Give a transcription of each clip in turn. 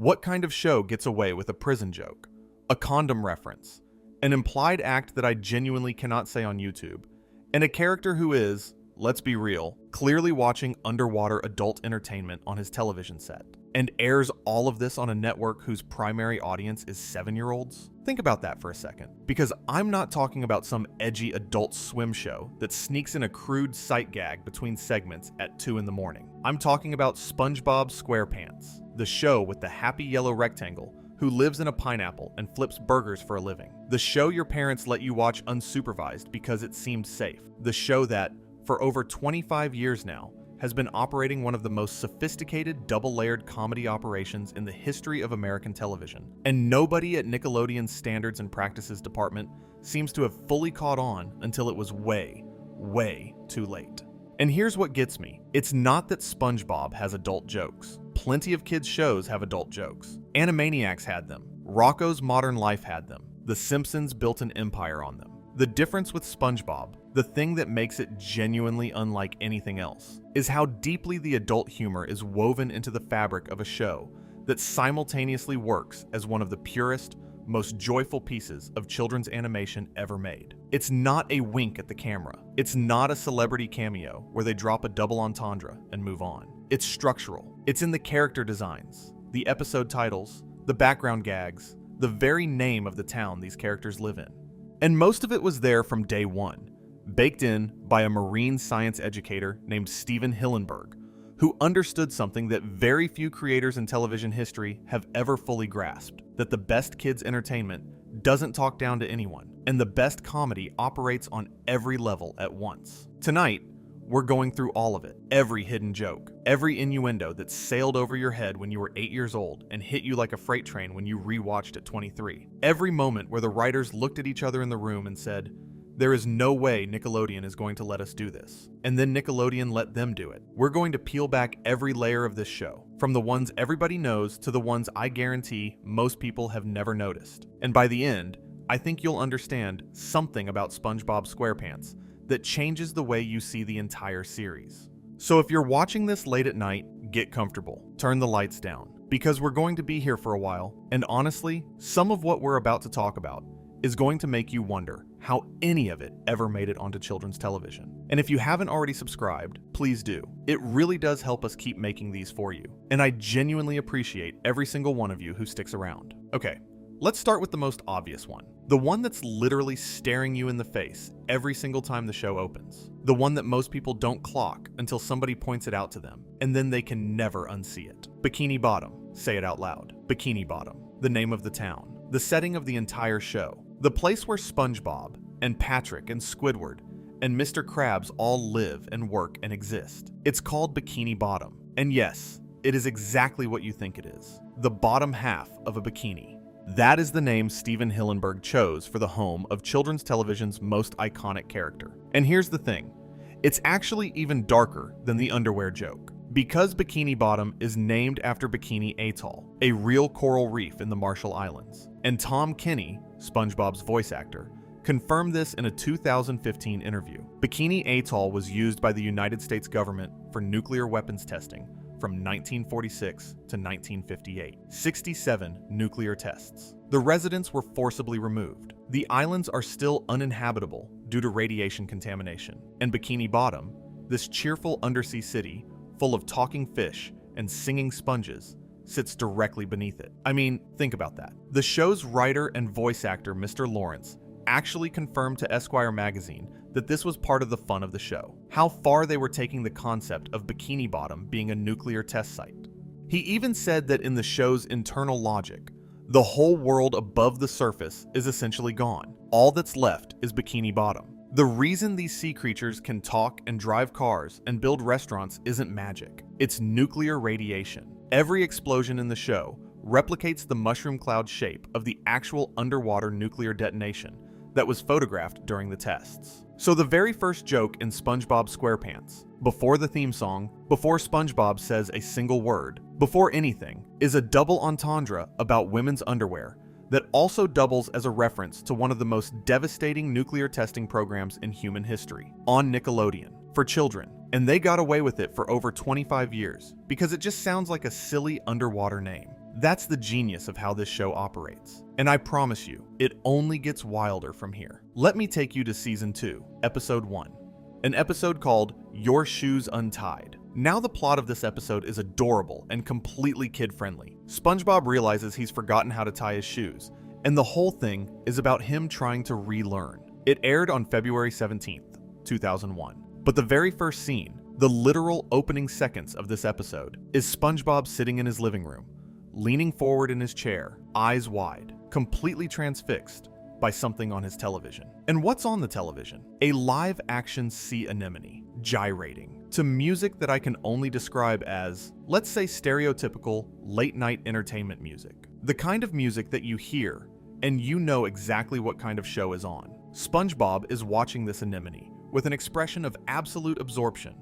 What kind of show gets away with a prison joke, a condom reference, an implied act that I genuinely cannot say on YouTube, and a character who is, let's be real, clearly watching underwater adult entertainment on his television set, and airs all of this on a network whose primary audience is 7-year-olds? Think about that for a second, because I'm not talking about some edgy Adult Swim show that sneaks in a crude sight gag between segments at 2 in the morning. I'm talking about SpongeBob SquarePants, the show with the happy yellow rectangle who lives in a pineapple and flips burgers for a living. The show your parents let you watch unsupervised because it seemed safe. The show that, for over 25 years now, has been operating one of the most sophisticated double-layered comedy operations in the history of American television. And nobody at Nickelodeon's Standards and Practices Department seems to have fully caught on until it was way, way too late. And here's what gets me. It's not that SpongeBob has adult jokes. Plenty of kids' shows have adult jokes. Animaniacs had them. Rocko's Modern Life had them. The Simpsons built an empire on them. The difference with SpongeBob, the thing that makes it genuinely unlike anything else, is how deeply the adult humor is woven into the fabric of a show that simultaneously works as one of the purest, most joyful pieces of children's animation ever made. It's not a wink at the camera. It's not a celebrity cameo where they drop a double entendre and move on. It's structural. It's in the character designs, the episode titles, the background gags, the very name of the town these characters live in. And most of it was there from day one, baked in by a marine science educator named Steven Hillenburg, who understood something that very few creators in television history have ever fully grasped, that the best kids' entertainment doesn't talk down to anyone, and the best comedy operates on every level at once. Tonight, we're going through all of it. Every hidden joke, every innuendo that sailed over your head when you were 8 years old and hit you like a freight train when you rewatched at 23. Every moment where the writers looked at each other in the room and said, "There is no way Nickelodeon is going to let us do this." And then Nickelodeon let them do it. We're going to peel back every layer of this show, from the ones everybody knows to the ones I guarantee most people have never noticed. And by the end, I think you'll understand something about SpongeBob SquarePants that changes the way you see the entire series. So if you're watching this late at night, get comfortable. Turn the lights down, because we're going to be here for a while, and honestly, some of what we're about to talk about is going to make you wonder how any of it ever made it onto children's television. And if you haven't already subscribed, please do. It really does help us keep making these for you, and I genuinely appreciate every single one of you who sticks around. Okay, let's start with the most obvious one. The one that's literally staring you in the face every single time the show opens. The one that most people don't clock until somebody points it out to them, and then they can never unsee it. Bikini Bottom. Say it out loud. Bikini Bottom. The name of the town. The setting of the entire show. The place where SpongeBob, and Patrick, and Squidward, and Mr. Krabs all live and work and exist. It's called Bikini Bottom. And yes, it is exactly what you think it is. The bottom half of a bikini. That is the name Steven Hillenburg chose for the home of children's television's most iconic character. And here's the thing, it's actually even darker than the underwear joke. Because Bikini Bottom is named after Bikini Atoll, a real coral reef in the Marshall Islands. And Tom Kenny, SpongeBob's voice actor, confirmed this in a 2015 interview. Bikini Atoll was used by the United States government for nuclear weapons testing from 1946 to 1958. 67 nuclear tests. The residents were forcibly removed. The islands are still uninhabitable due to radiation contamination. And Bikini Bottom, this cheerful undersea city full of talking fish and singing sponges, sits directly beneath it. I mean, think about that. The show's writer and voice actor, Mr. Lawrence, actually confirmed to Esquire magazine that this was part of the fun of the show, how far they were taking the concept of Bikini Bottom being a nuclear test site. He even said that in the show's internal logic, the whole world above the surface is essentially gone. All that's left is Bikini Bottom. The reason these sea creatures can talk and drive cars and build restaurants isn't magic. It's nuclear radiation. Every explosion in the show replicates the mushroom cloud shape of the actual underwater nuclear detonation that was photographed during the tests. So the very first joke in SpongeBob SquarePants, before the theme song, before SpongeBob says a single word, before anything, is a double entendre about women's underwear that also doubles as a reference to one of the most devastating nuclear testing programs in human history, on Nickelodeon, for children. And they got away with it for over 25 years because it just sounds like a silly underwater name. That's the genius of how this show operates. And I promise you, it only gets wilder from here. Let me take you to Season 2, Episode 1. An episode called Your Shoes Untied. Now the plot of this episode is adorable and completely kid-friendly. SpongeBob realizes he's forgotten how to tie his shoes, and the whole thing is about him trying to relearn. It aired on February 17th, 2001. But the very first scene, the literal opening seconds of this episode, is SpongeBob sitting in his living room, leaning forward in his chair, eyes wide, completely transfixed by something on his television. And what's on the television? A live-action sea anemone, gyrating, to music that I can only describe as, let's say, stereotypical late-night entertainment music. The kind of music that you hear, and you know exactly what kind of show is on. SpongeBob is watching this anemone with an expression of absolute absorption,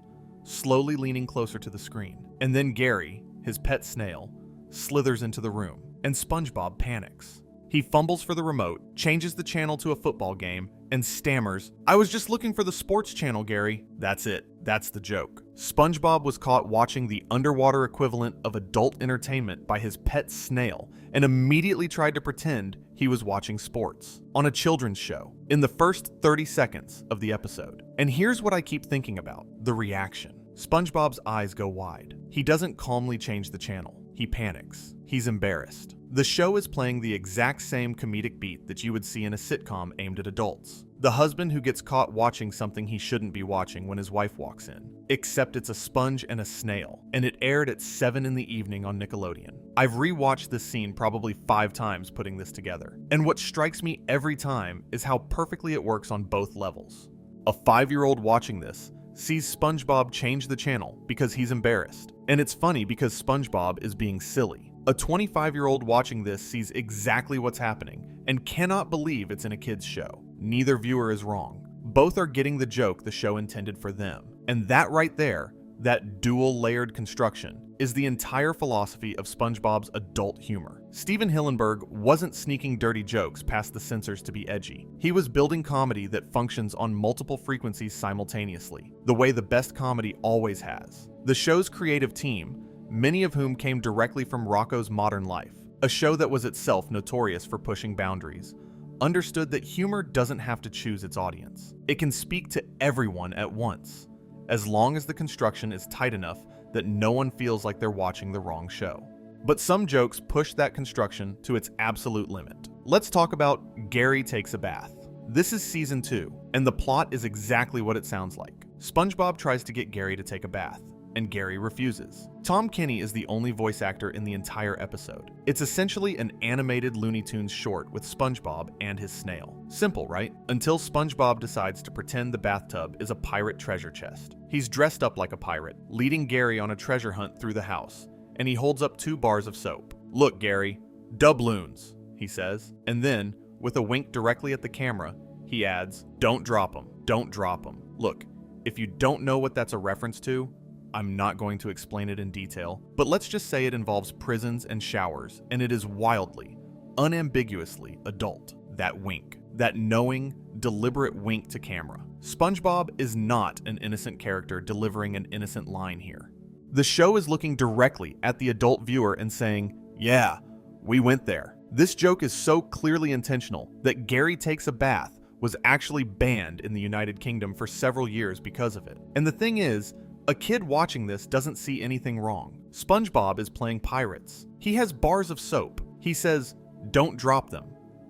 slowly leaning closer to the screen. And then Gary, his pet snail, slithers into the room, and SpongeBob panics. He fumbles for the remote, changes the channel to a football game, and stammers, "I was just looking for the sports channel, Gary." That's it. That's the joke. SpongeBob was caught watching the underwater equivalent of adult entertainment by his pet snail and immediately tried to pretend he was watching sports on a children's show in the first 30 seconds of the episode. And here's what I keep thinking about: the reaction. SpongeBob's eyes go wide. He doesn't calmly change the channel. He panics. He's embarrassed. The show is playing the exact same comedic beat that you would see in a sitcom aimed at adults. The husband who gets caught watching something he shouldn't be watching when his wife walks in. Except it's a sponge and a snail, and it aired at 7 in the evening on Nickelodeon. I've rewatched this scene probably 5 times putting this together, and what strikes me every time is how perfectly it works on both levels. A 5-year-old watching this sees SpongeBob change the channel because he's embarrassed, and it's funny because SpongeBob is being silly. A 25-year-old watching this sees exactly what's happening and cannot believe it's in a kid's show. Neither viewer is wrong. Both are getting the joke the show intended for them. And that right there, that dual-layered construction, is the entire philosophy of SpongeBob's adult humor. Steven Hillenburg wasn't sneaking dirty jokes past the censors to be edgy. He was building comedy that functions on multiple frequencies simultaneously, the way the best comedy always has. The show's creative team, many of whom came directly from Rocko's Modern Life, a show that was itself notorious for pushing boundaries, understood that humor doesn't have to choose its audience. It can speak to everyone at once, as long as the construction is tight enough that no one feels like they're watching the wrong show. But some jokes push that construction to its absolute limit. Let's talk about Gary Takes a Bath. This is Season 2, and the plot is exactly what it sounds like. SpongeBob tries to get Gary to take a bath, and Gary refuses. Tom Kenny is the only voice actor in the entire episode. It's essentially an animated Looney Tunes short with SpongeBob and his snail. Simple, right? Until SpongeBob decides to pretend the bathtub is a pirate treasure chest. He's dressed up like a pirate, leading Gary on a treasure hunt through the house, and he holds up 2 bars of soap. "Look, Gary, doubloons," he says, and then, with a wink directly at the camera, he adds, "Don't drop 'em, don't drop 'em." Look, if you don't know what that's a reference to, I'm not going to explain it in detail, but let's just say it involves prisons and showers, and it is wildly, unambiguously adult. That wink. That knowing, deliberate wink to camera. SpongeBob is not an innocent character delivering an innocent line here. The show is looking directly at the adult viewer and saying, "Yeah, we went there." This joke is so clearly intentional that Gary Takes a Bath was actually banned in the United Kingdom for several years because of it. And the thing is, a kid watching this doesn't see anything wrong. SpongeBob is playing pirates. He has bars of soap. He says, "Don't drop them,"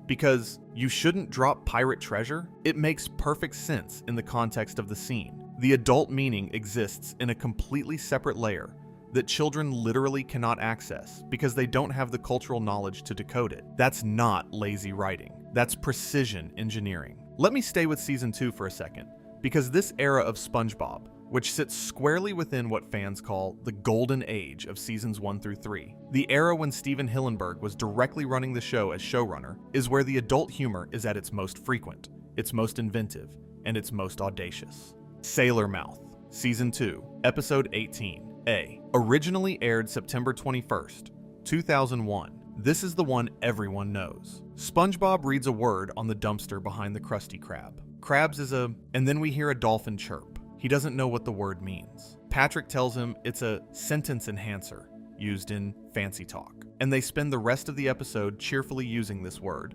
because you shouldn't drop pirate treasure. It makes perfect sense in the context of the scene. The adult meaning exists in a completely separate layer that children literally cannot access because they don't have the cultural knowledge to decode it. That's not lazy writing. That's precision engineering. Let me stay with Season 2 for a second, because this era of SpongeBob, which sits squarely within what fans call the golden age of Seasons 1 through 3. The era when Steven Hillenburg was directly running the show as showrunner is where the adult humor is at its most frequent, its most inventive, and its most audacious. Sailor Mouth, Season 2, Episode 18, A. Originally aired September 21st, 2001. This is the one everyone knows. SpongeBob reads a word on the dumpster behind the Krusty Krab. Krabs is and then we hear a dolphin chirp. He doesn't know what the word means. Patrick tells him it's a sentence enhancer used in fancy talk. and they spend the rest of the episode cheerfully using this word,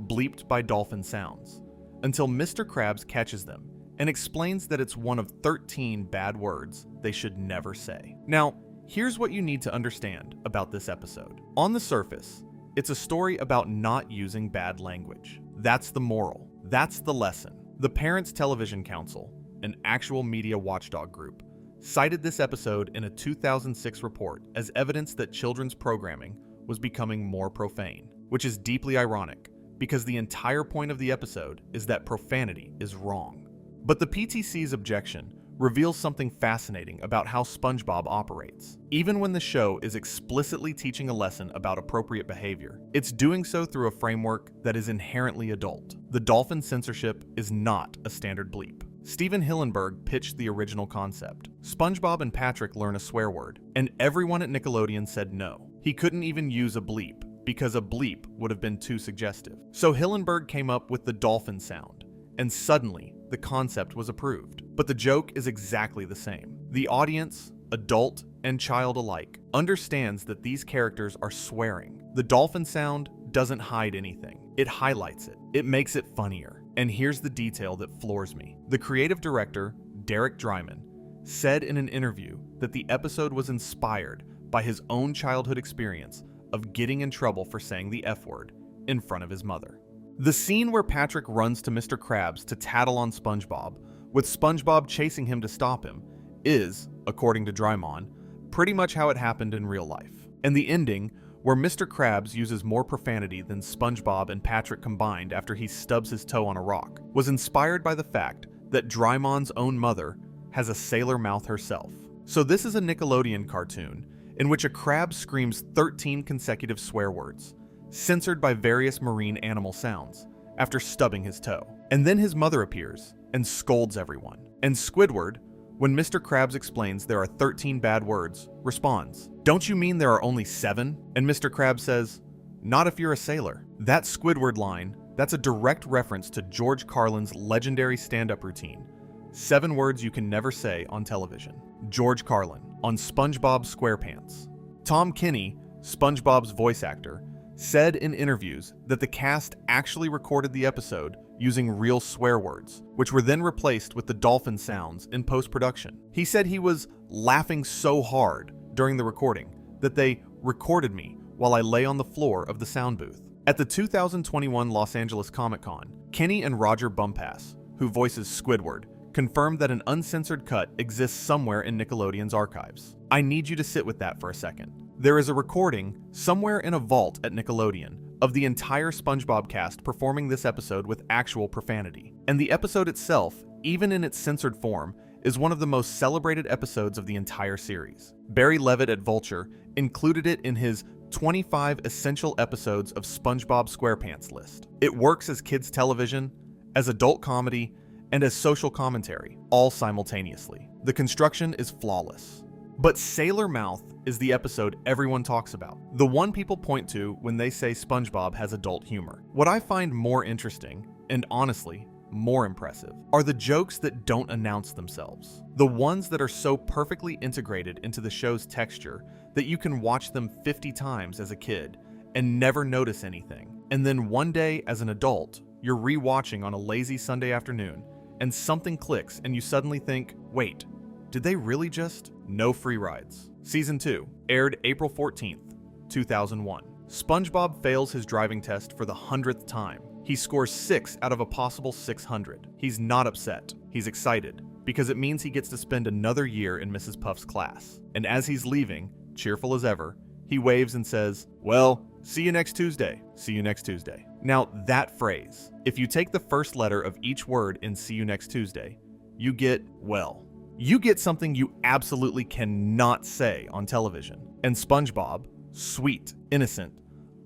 bleeped by dolphin sounds, until Mr. Krabs catches them and explains that it's one of 13 bad words they should never say. Now, here's what you need to understand about this episode. On the surface, it's a story about not using bad language. That's the moral. That's the lesson. The Parents Television Council, an actual media watchdog group, cited this episode in a 2006 report as evidence that children's programming was becoming more profane, which is deeply ironic because the entire point of the episode is that profanity is wrong. But the PTC's objection reveals something fascinating about how SpongeBob operates. Even when the show is explicitly teaching a lesson about appropriate behavior, it's doing so through a framework that is inherently adult. The dolphin censorship is not a standard bleep. Steven Hillenburg pitched the original concept. SpongeBob and Patrick learn a swear word, and everyone at Nickelodeon said no. He couldn't even use a bleep, because a bleep would have been too suggestive. So Hillenburg came up with the dolphin sound, and suddenly, the concept was approved. But the joke is exactly the same. The audience, adult and child alike, understands that these characters are swearing. The dolphin sound doesn't hide anything. It highlights it. It makes it funnier. And here's the detail that floors me. The creative director, Derek Dryman, said in an interview that the episode was inspired by his own childhood experience of getting in trouble for saying the F word in front of his mother. The scene where Patrick runs to Mr. Krabs to tattle on SpongeBob, with SpongeBob chasing him to stop him, is, according to Drymon, pretty much how it happened in real life. And the ending, where Mr. Krabs uses more profanity than SpongeBob and Patrick combined after he stubs his toe on a rock, was inspired by the fact that Drymon's own mother has a sailor mouth herself. So this is a Nickelodeon cartoon in which a crab screams 13 consecutive swear words, censored by various marine animal sounds, after stubbing his toe. And then his mother appears and scolds everyone. And Squidward, when Mr. Krabs explains there are 13 bad words, responds, "Don't you mean there are only 7? And Mr. Krabs says, "Not if you're a sailor." That Squidward line, that's a direct reference to George Carlin's legendary stand-up routine, 7 words you can never say on television. George Carlin, on SpongeBob SquarePants. Tom Kenny, SpongeBob's voice actor, said in interviews that the cast actually recorded the episode using real swear words, which were then replaced with the dolphin sounds in post-production. He said he was laughing so hard during the recording that they recorded me while I lay on the floor of the sound booth. At the 2021 Los Angeles Comic-Con, Kenny and Roger Bumpass, who voices Squidward, confirmed that an uncensored cut exists somewhere in Nickelodeon's archives. I need you to sit with that for a second. There is a recording somewhere in a vault at Nickelodeon of the entire SpongeBob cast performing this episode with actual profanity. And the episode itself, even in its censored form, is one of the most celebrated episodes of the entire series. Barry Levitt at Vulture included it in his 25 essential episodes of SpongeBob SquarePants list. It works as kids' television, as adult comedy, and as social commentary, all simultaneously. The construction is flawless. But Sailor Mouth is the episode everyone talks about, the one people point to when they say SpongeBob has adult humor. What I find more interesting, and honestly, more impressive, are the jokes that don't announce themselves. The ones that are so perfectly integrated into the show's texture that you can watch them 50 times as a kid and never notice anything. And then one day as an adult, you're rewatching on a lazy Sunday afternoon, and something clicks and you suddenly think, wait, did they really just? No free rides. Season 2 aired April 14th, 2001. SpongeBob fails his driving test for the 100th time. He scores 6 out of a possible 600. He's not upset. He's excited, because it means he gets to spend another year in Mrs. Puff's class. And as he's leaving, cheerful as ever, he waves and says, "Well, see you next Tuesday. See you next Tuesday." Now, that phrase, if you take the first letter of each word in "see you next Tuesday," you get, well, you get something you absolutely cannot say on television. And SpongeBob, sweet, innocent,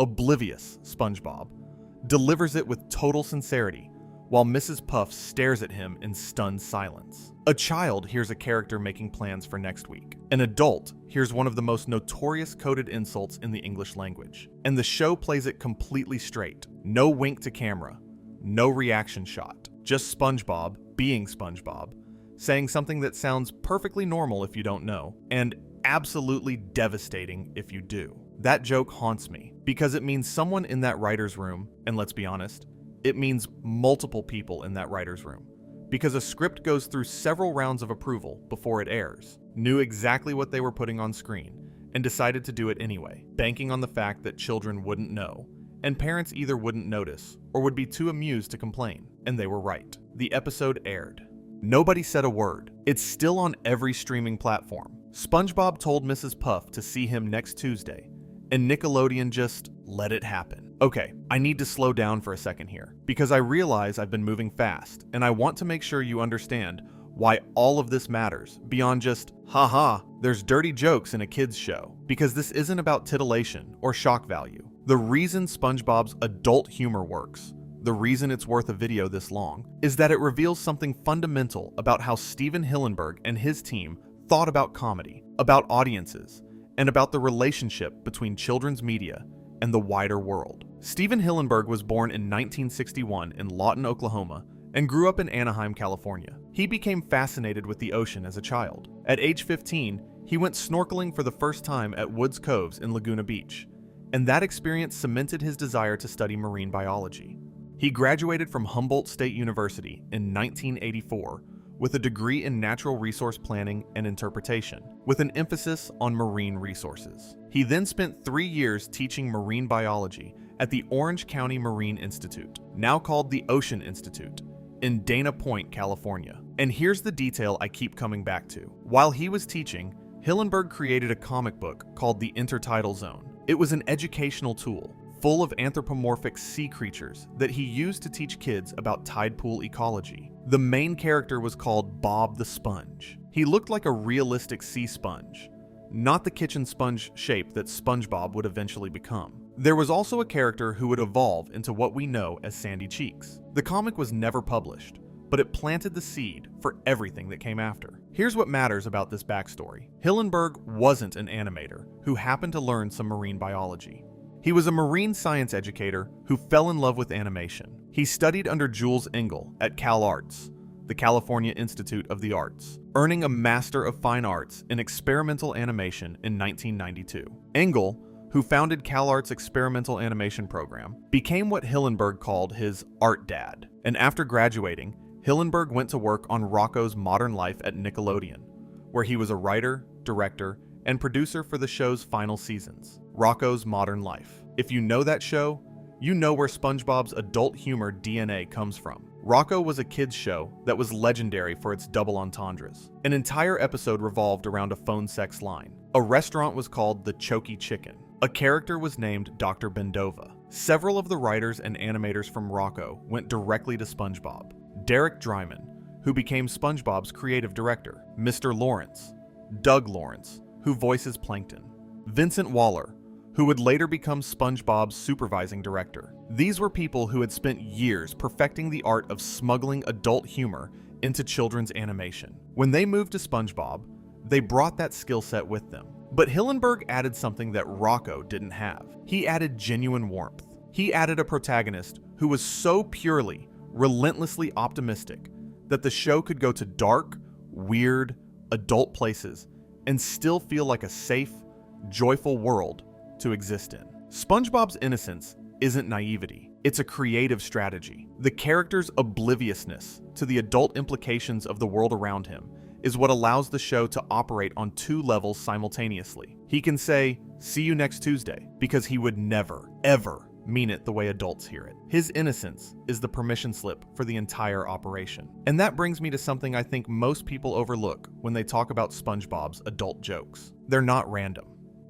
oblivious SpongeBob, delivers it with total sincerity, while Mrs. Puff stares at him in stunned silence. A child hears a character making plans for next week. An adult hears one of the most notorious coded insults in the English language. And the show plays it completely straight. No wink to camera, no reaction shot, just SpongeBob being SpongeBob, saying something that sounds perfectly normal if you don't know, and absolutely devastating if you do. That joke haunts me because it means someone in that writer's room, and let's be honest, it means multiple people in that writer's room, because a script goes through several rounds of approval before it airs, knew exactly what they were putting on screen, and decided to do it anyway, banking on the fact that children wouldn't know, and parents either wouldn't notice or would be too amused to complain, and they were right. The episode aired. Nobody said a word. It's still on every streaming platform. SpongeBob told Mrs. Puff to see him next Tuesday, and Nickelodeon just let it happen. Okay, I need to slow down for a second here, because I realize I've been moving fast, and I want to make sure you understand why all of this matters, beyond just, haha, there's dirty jokes in a kid's show, because this isn't about titillation or shock value. The reason SpongeBob's adult humor works, the reason it's worth a video this long, is that it reveals something fundamental about how Steven Hillenburg and his team thought about comedy, about audiences, and about the relationship between children's media and the wider world. Steven Hillenburg was born in 1961 in Lawton, Oklahoma, and grew up in Anaheim, California. He became fascinated with the ocean as a child. At age 15, he went snorkeling for the first time at Woods Coves in Laguna Beach, and that experience cemented his desire to study marine biology. He graduated from Humboldt State University in 1984 with a degree in natural resource planning and interpretation, with an emphasis on marine resources. He then spent 3 years teaching marine biology at the Orange County Marine Institute, now called the Ocean Institute, in Dana Point, California. And here's the detail I keep coming back to. While he was teaching, Hillenburg created a comic book called The Intertidal Zone. It was an educational tool, full of anthropomorphic sea creatures that he used to teach kids about tide pool ecology. The main character was called Bob the Sponge. He looked like a realistic sea sponge, not the kitchen sponge shape that SpongeBob would eventually become. There was also a character who would evolve into what we know as Sandy Cheeks. The comic was never published, but it planted the seed for everything that came after. Here's what matters about this backstory. Hillenburg wasn't an animator who happened to learn some marine biology. He was a marine science educator who fell in love with animation. He studied under Jules Engel at Cal Arts, the California Institute of the Arts, earning a Master of Fine Arts in Experimental Animation in 1992. Engel, who founded Cal Arts' experimental animation program, became what Hillenburg called his art dad. And after graduating, Hillenburg went to work on Rocko's Modern Life at Nickelodeon, where he was a writer, director, and producer for the show's final seasons. Rocko's Modern Life. If you know that show, you know where SpongeBob's adult humor DNA comes from. Rocko was a kids show that was legendary for its double entendres. An entire episode revolved around a phone sex line. A restaurant was called the Choky Chicken. A character was named Dr. Bendova. Several of the writers and animators from Rocko went directly to SpongeBob. Derek Dryman, who became SpongeBob's creative director. Mr. Lawrence, Doug Lawrence, who voices Plankton. Vincent Waller, who would later become SpongeBob's supervising director. These were people who had spent years perfecting the art of smuggling adult humor into children's animation. When they moved to SpongeBob, they brought that skill set with them. But Hillenburg added something that Rocko didn't have. He added genuine warmth. He added a protagonist who was so purely, relentlessly optimistic that the show could go to dark, weird, adult places and still feel like a safe, joyful world to exist in. SpongeBob's innocence isn't naivety, it's a creative strategy. The character's obliviousness to the adult implications of the world around him is what allows the show to operate on 2 levels simultaneously. He can say, "See you next Tuesday," because he would never, ever mean it the way adults hear it. His innocence is the permission slip for the entire operation. And that brings me to something I think most people overlook when they talk about SpongeBob's adult jokes. They're not random.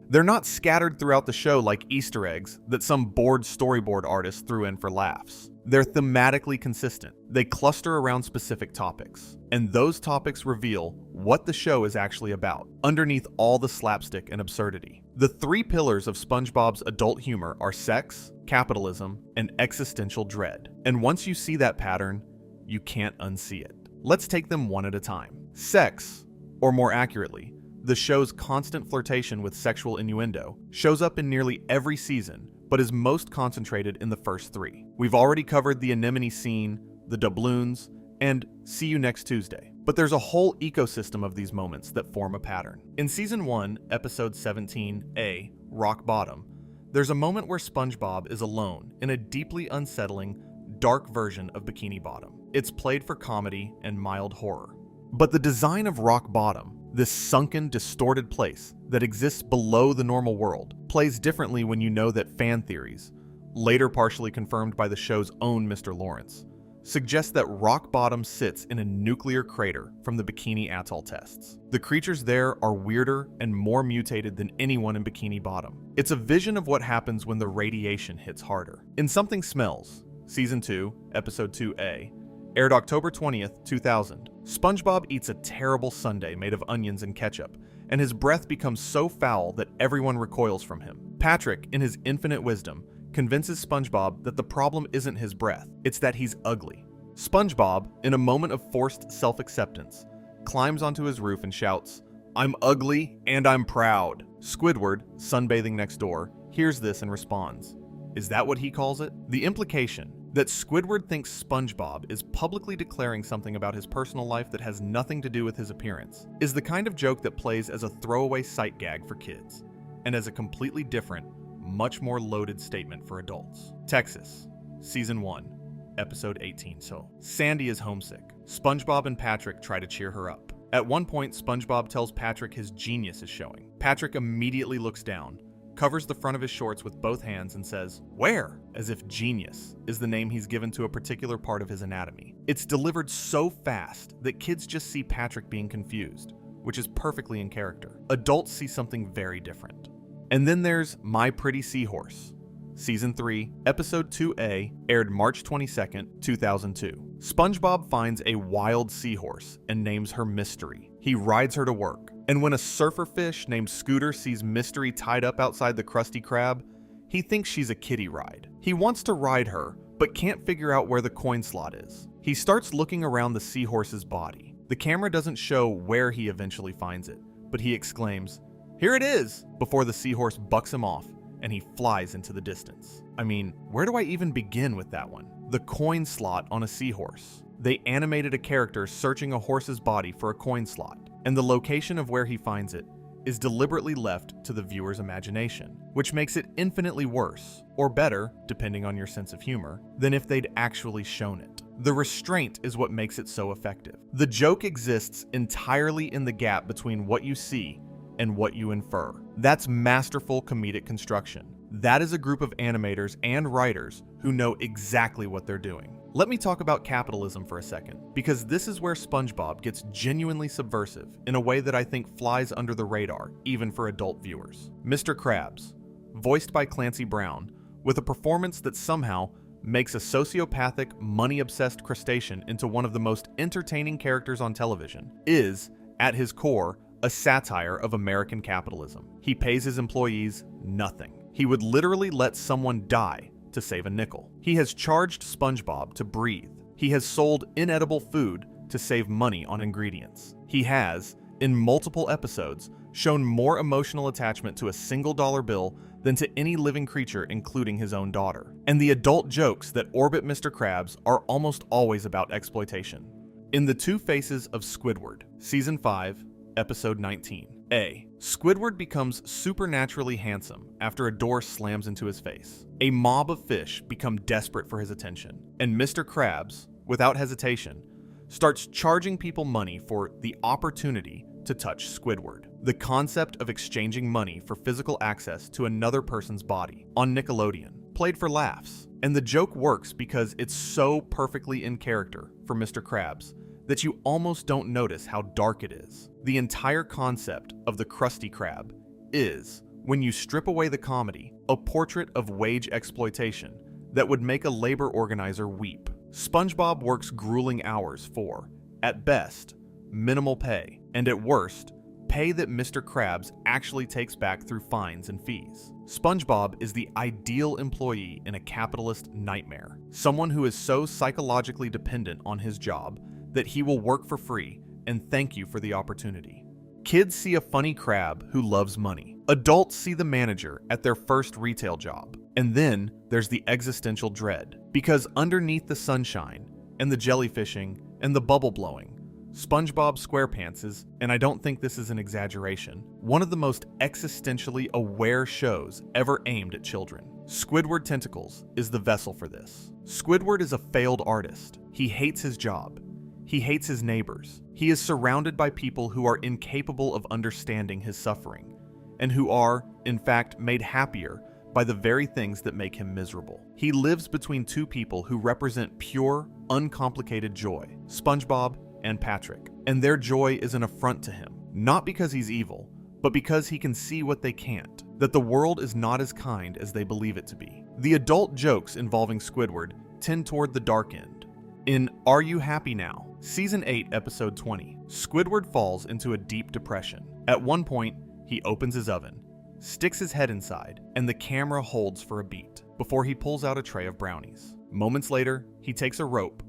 They're not scattered throughout the show like Easter eggs that some bored storyboard artist threw in for laughs. They're thematically consistent. They cluster around specific topics, and those topics reveal what the show is actually about, underneath all the slapstick and absurdity. The 3 pillars of SpongeBob's adult humor are sex, capitalism, and existential dread. And once you see that pattern, you can't unsee it. Let's take them one at a time. Sex, or more accurately, the show's constant flirtation with sexual innuendo, shows up in nearly every season, but is most concentrated in the first 3. We've already covered the anemone scene, the doubloons, and "See you next Tuesday." But but there's a whole ecosystem of these moments that form a pattern. In Season 1, Episode 17A, Rock Bottom, there's a moment where SpongeBob is alone in a deeply unsettling, dark version of Bikini Bottom. It's played for comedy and mild horror. But the design of Rock Bottom, this sunken, distorted place that exists below the normal world, plays differently when you know that fan theories, later partially confirmed by the show's own Mr. Lawrence, suggest that Rock Bottom sits in a nuclear crater from the Bikini Atoll tests. The creatures there are weirder and more mutated than anyone in Bikini Bottom. It's a vision of what happens when the radiation hits harder. In Something Smells, Season 2, Episode 2A, aired October 20th, 2000, SpongeBob eats a terrible sundae made of onions and ketchup, and his breath becomes so foul that everyone recoils from him. Patrick, in his infinite wisdom, convinces SpongeBob that the problem isn't his breath, it's that he's ugly. SpongeBob, in a moment of forced self-acceptance, climbs onto his roof and shouts, "I'm ugly and I'm proud." Squidward, sunbathing next door, hears this and responds, "Is that what he calls it?" The implication that Squidward thinks SpongeBob is publicly declaring something about his personal life that has nothing to do with his appearance is the kind of joke that plays as a throwaway sight gag for kids, and as a completely different, much more loaded statement for adults. Texas, Season 1, Episode 18. So, Sandy is homesick. SpongeBob and Patrick try to cheer her up. At one point, SpongeBob tells Patrick his genius is showing. Patrick immediately looks down, covers the front of his shorts with both hands and says, "Where?" as if genius is the name he's given to a particular part of his anatomy. It's delivered so fast that kids just see Patrick being confused, which is perfectly in character. Adults see something very different. And then there's My Pretty Seahorse, Season 3, Episode 2A, aired March 22nd, 2002. SpongeBob finds a wild seahorse and names her Mystery. He rides her to work, and when a surfer fish named Scooter sees Mystery tied up outside the Krusty Krab, he thinks she's a kiddie ride. He wants to ride her, but can't figure out where the coin slot is. He starts looking around the seahorse's body. The camera doesn't show where he eventually finds it, but he exclaims, "Here it is!" before the seahorse bucks him off and he flies into the distance. I mean, where do I even begin with that one? The coin slot on a seahorse. They animated a character searching a horse's body for a coin slot, and the location of where he finds it is deliberately left to the viewer's imagination, which makes it infinitely worse, or better, depending on your sense of humor, than if they'd actually shown it. The restraint is what makes it so effective. The joke exists entirely in the gap between what you see and what you infer. That's masterful comedic construction. That is a group of animators and writers who know exactly what they're doing. Let me talk about capitalism for a second, because this is where SpongeBob gets genuinely subversive in a way that I think flies under the radar, even for adult viewers. Mr. Krabs, voiced by Clancy Brown, with a performance that somehow makes a sociopathic, money-obsessed crustacean into one of the most entertaining characters on television, is, at his core, a satire of American capitalism. He pays his employees nothing. He would literally let someone die to save a nickel. He has charged SpongeBob to breathe. He has sold inedible food to save money on ingredients. He has, in multiple episodes, shown more emotional attachment to a single dollar bill than to any living creature, including his own daughter. And the adult jokes that orbit Mr. Krabs are almost always about exploitation. In The Two Faces of Squidward, Season 5, Episode 19. A. Squidward becomes supernaturally handsome after a door slams into his face. A mob of fish become desperate for his attention, and Mr. Krabs, without hesitation, starts charging people money for the opportunity to touch Squidward. The concept of exchanging money for physical access to another person's body on Nickelodeon, played for laughs. And the joke works because it's so perfectly in character for Mr. Krabs that you almost don't notice how dark it is. The entire concept of the Krusty Krab is, when you strip away the comedy, a portrait of wage exploitation that would make a labor organizer weep. SpongeBob works grueling hours for, at best, minimal pay, and at worst, pay that Mr. Krabs actually takes back through fines and fees. SpongeBob is the ideal employee in a capitalist nightmare, someone who is so psychologically dependent on his job that he will work for free and thank you for the opportunity. Kids see a funny crab who loves money. Adults see the manager at their first retail job. And then there's the existential dread, because underneath the sunshine and the jellyfishing and the bubble blowing, SpongeBob SquarePants is, and I don't think this is an exaggeration, one of the most existentially aware shows ever aimed at children. Squidward Tentacles is the vessel for this. Squidward is a failed artist. He hates his job. He hates his neighbors. He is surrounded by people who are incapable of understanding his suffering, and who are, in fact, made happier by the very things that make him miserable. He lives between two people who represent pure, uncomplicated joy, SpongeBob and Patrick, and their joy is an affront to him, not because he's evil, but because he can see what they can't, that the world is not as kind as they believe it to be. The adult jokes involving Squidward tend toward the dark end. In Are You Happy Now? Season 8, Episode 20, Squidward falls into a deep depression. At one point, he opens his oven, sticks his head inside, and the camera holds for a beat before he pulls out a tray of brownies. Moments later, he takes a rope,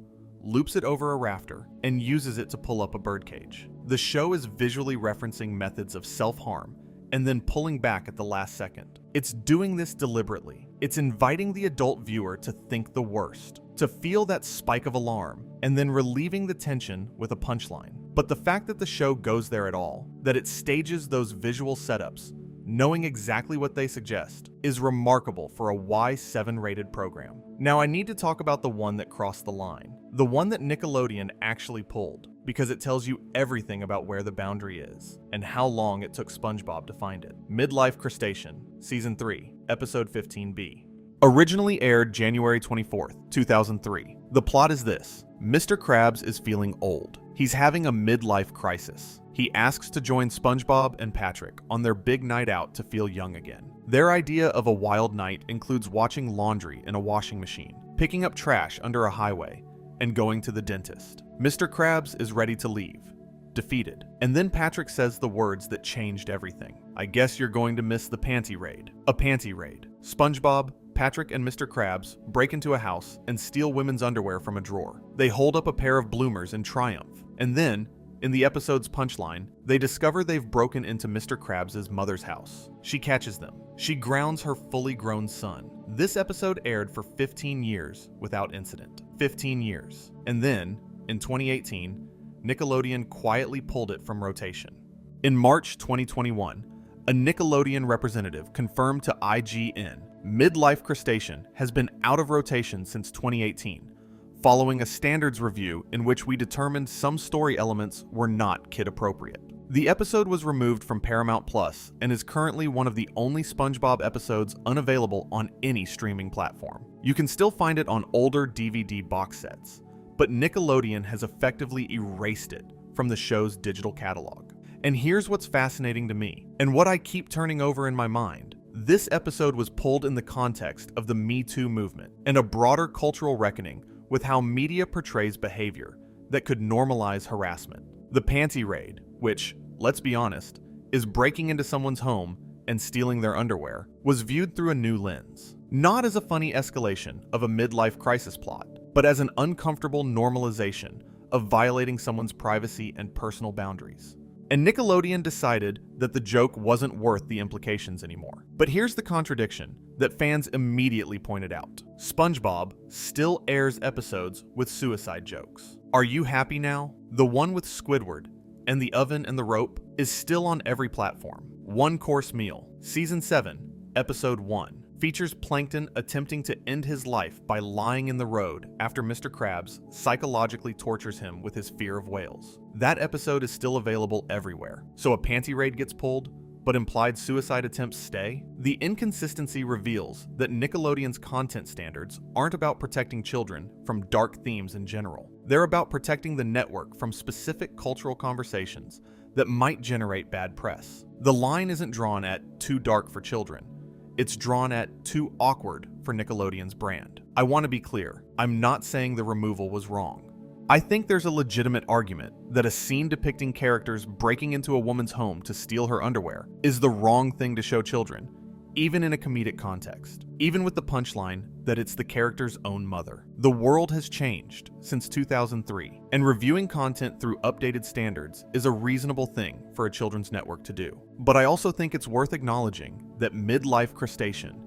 loops it over a rafter, and uses it to pull up a birdcage. The show is visually referencing methods of self-harm and then pulling back at the last second. It's doing this deliberately. It's inviting the adult viewer to think the worst, to feel that spike of alarm, and then relieving the tension with a punchline. But the fact that the show goes there at all, that it stages those visual setups, knowing exactly what they suggest, is remarkable for a Y7 rated program. Now I need to talk about the one that crossed the line. The one that Nickelodeon actually pulled, because it tells you everything about where the boundary is, and how long it took SpongeBob to find it. Midlife Crustacean, Season 3, Episode 15B. Originally aired January 24th, 2003. The plot is this. Mr. Krabs is feeling old. He's having a midlife crisis. He asks to join SpongeBob and Patrick on their big night out to feel young again. Their idea of a wild night includes watching laundry in a washing machine, picking up trash under a highway, and going to the dentist. Mr. Krabs is ready to leave, defeated. And then Patrick says the words that changed everything. I guess you're going to miss the panty raid. A panty raid. SpongeBob, Patrick, and Mr. Krabs break into a house and steal women's underwear from a drawer. They hold up a pair of bloomers in triumph. And then, in the episode's punchline, they discover they've broken into Mr. Krabs' mother's house. She catches them. She grounds her fully grown son. This episode aired for 15 years without incident. 15 years. And then, in 2018, Nickelodeon quietly pulled it from rotation. In March 2021, a Nickelodeon representative confirmed to IGN, Midlife Crustacean has been out of rotation since 2018, following a standards review in which we determined some story elements were not kid-appropriate. The episode was removed from Paramount Plus and is currently one of the only SpongeBob episodes unavailable on any streaming platform. You can still find it on older DVD box sets, but Nickelodeon has effectively erased it from the show's digital catalog. And here's what's fascinating to me, and what I keep turning over in my mind. This episode was pulled in the context of the Me Too movement and a broader cultural reckoning with how media portrays behavior that could normalize harassment. The panty raid, which, let's be honest, is breaking into someone's home and stealing their underwear, was viewed through a new lens. Not as a funny escalation of a midlife crisis plot, but as an uncomfortable normalization of violating someone's privacy and personal boundaries. And Nickelodeon decided that the joke wasn't worth the implications anymore. But here's the contradiction that fans immediately pointed out. SpongeBob still airs episodes with suicide jokes. Are You Happy Now? The one with Squidward and the oven and the rope is still on every platform. One Course Meal, Season 7, Episode 1, features Plankton attempting to end his life by lying in the road after Mr. Krabs psychologically tortures him with his fear of whales. That episode is still available everywhere. So a panty raid gets pulled, but implied suicide attempts stay? The inconsistency reveals that Nickelodeon's content standards aren't about protecting children from dark themes in general. They're about protecting the network from specific cultural conversations that might generate bad press. The line isn't drawn at too dark for children. It's drawn at too awkward for Nickelodeon's brand. I want to be clear, I'm not saying the removal was wrong. I think there's a legitimate argument that a scene depicting characters breaking into a woman's home to steal her underwear is the wrong thing to show children, even in a comedic context, even with the punchline that it's the character's own mother. The world has changed since 2003, and reviewing content through updated standards is a reasonable thing for a children's network to do. But I also think it's worth acknowledging that Midlife Crustacean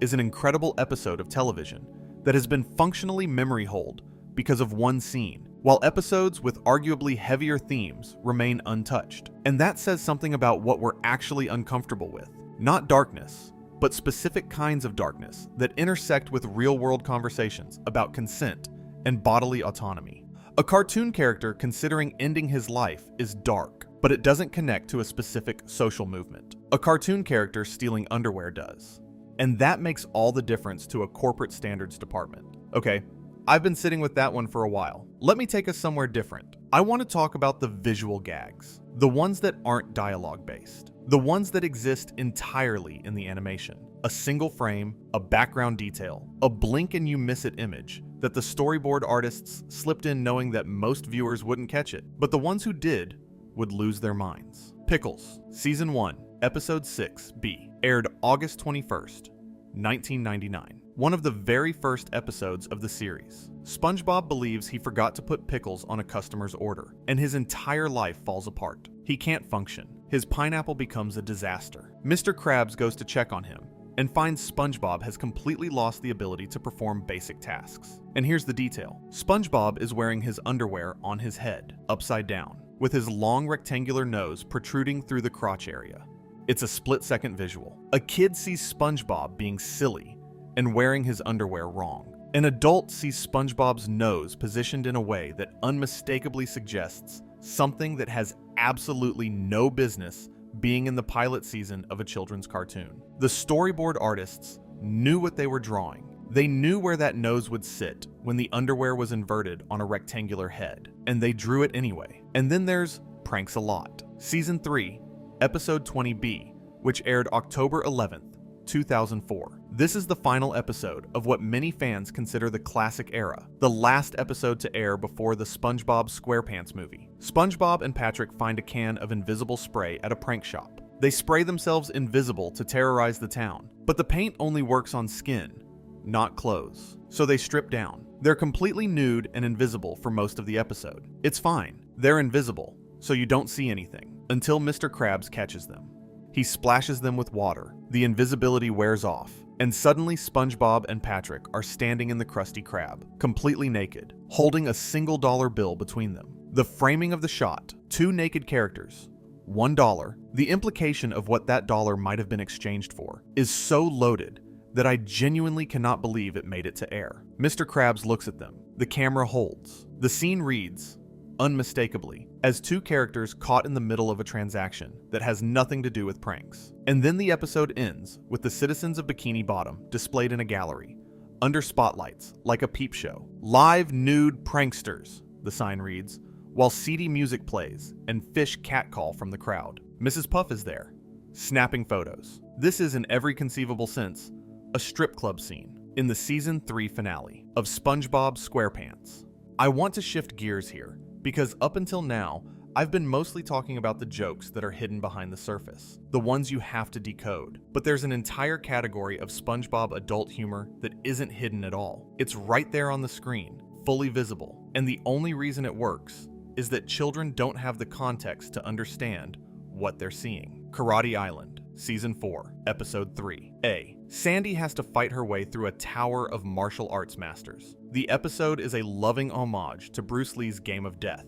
is an incredible episode of television that has been functionally memory holed because of one scene while episodes with arguably heavier themes remain untouched. And that says something about what we're actually uncomfortable with. Not darkness, but specific kinds of darkness that intersect with real-world conversations about consent and bodily autonomy. A cartoon character considering ending his life is dark, but it doesn't connect to a specific social movement. A cartoon character stealing underwear does. And that makes all the difference to a corporate standards department. Okay, I've been sitting with that one for a while. Let me take us somewhere different. I want to talk about the visual gags, the ones that aren't dialogue-based, the ones that exist entirely in the animation. A single frame, a background detail, a blink and you miss it image that the storyboard artists slipped in knowing that most viewers wouldn't catch it, but the ones who did would lose their minds. Pickles, Season 1, Episode 6B, aired August 21st, 1999. One of the very first episodes of the series. SpongeBob believes he forgot to put pickles on a customer's order, and his entire life falls apart. He can't function. His pineapple becomes a disaster. Mr. Krabs goes to check on him, and finds SpongeBob has completely lost the ability to perform basic tasks. And here's the detail. SpongeBob is wearing his underwear on his head, upside down, with his long rectangular nose protruding through the crotch area. It's a split-second visual. A kid sees SpongeBob being silly and wearing his underwear wrong. An adult sees SpongeBob's nose positioned in a way that unmistakably suggests something that has absolutely no business being in the pilot season of a children's cartoon. The storyboard artists knew what they were drawing. They knew where that nose would sit when the underwear was inverted on a rectangular head, and they drew it anyway. And then there's Pranks a Lot, Season 3, Episode 20B, which aired October 11th, 2004. This is the final episode of what many fans consider the classic era, the last episode to air before the SpongeBob SquarePants movie. SpongeBob and Patrick find a can of invisible spray at a prank shop. They spray themselves invisible to terrorize the town, but the paint only works on skin, not clothes. So they strip down. They're completely nude and invisible for most of the episode. It's fine. They're invisible, so you don't see anything, until Mr. Krabs catches them. He splashes them with water. The invisibility wears off, and suddenly SpongeBob and Patrick are standing in the Krusty Krab, completely naked, holding a single dollar bill between them. The framing of the shot, two naked characters, $1, the implication of what that dollar might have been exchanged for, is so loaded that I genuinely cannot believe it made it to air. Mr. Krabs looks at them. The camera holds. The scene reads, unmistakably, as two characters caught in the middle of a transaction that has nothing to do with pranks. And then the episode ends with the citizens of Bikini Bottom displayed in a gallery, under spotlights, like a peep show. Live nude pranksters, the sign reads, while seedy music plays and fish catcall from the crowd. Mrs. Puff is there, snapping photos. This is, in every conceivable sense, a strip club scene in the Season 3 finale of SpongeBob SquarePants. I want to shift gears here, because up until now, I've been mostly talking about the jokes that are hidden behind the surface, the ones you have to decode. But there's an entire category of SpongeBob adult humor that isn't hidden at all. It's right there on the screen, fully visible, and the only reason it works is that children don't have the context to understand what they're seeing. Karate Island, Season 4, Episode 3. A. Sandy has to fight her way through a tower of martial arts masters. The episode is a loving homage to Bruce Lee's Game of Death,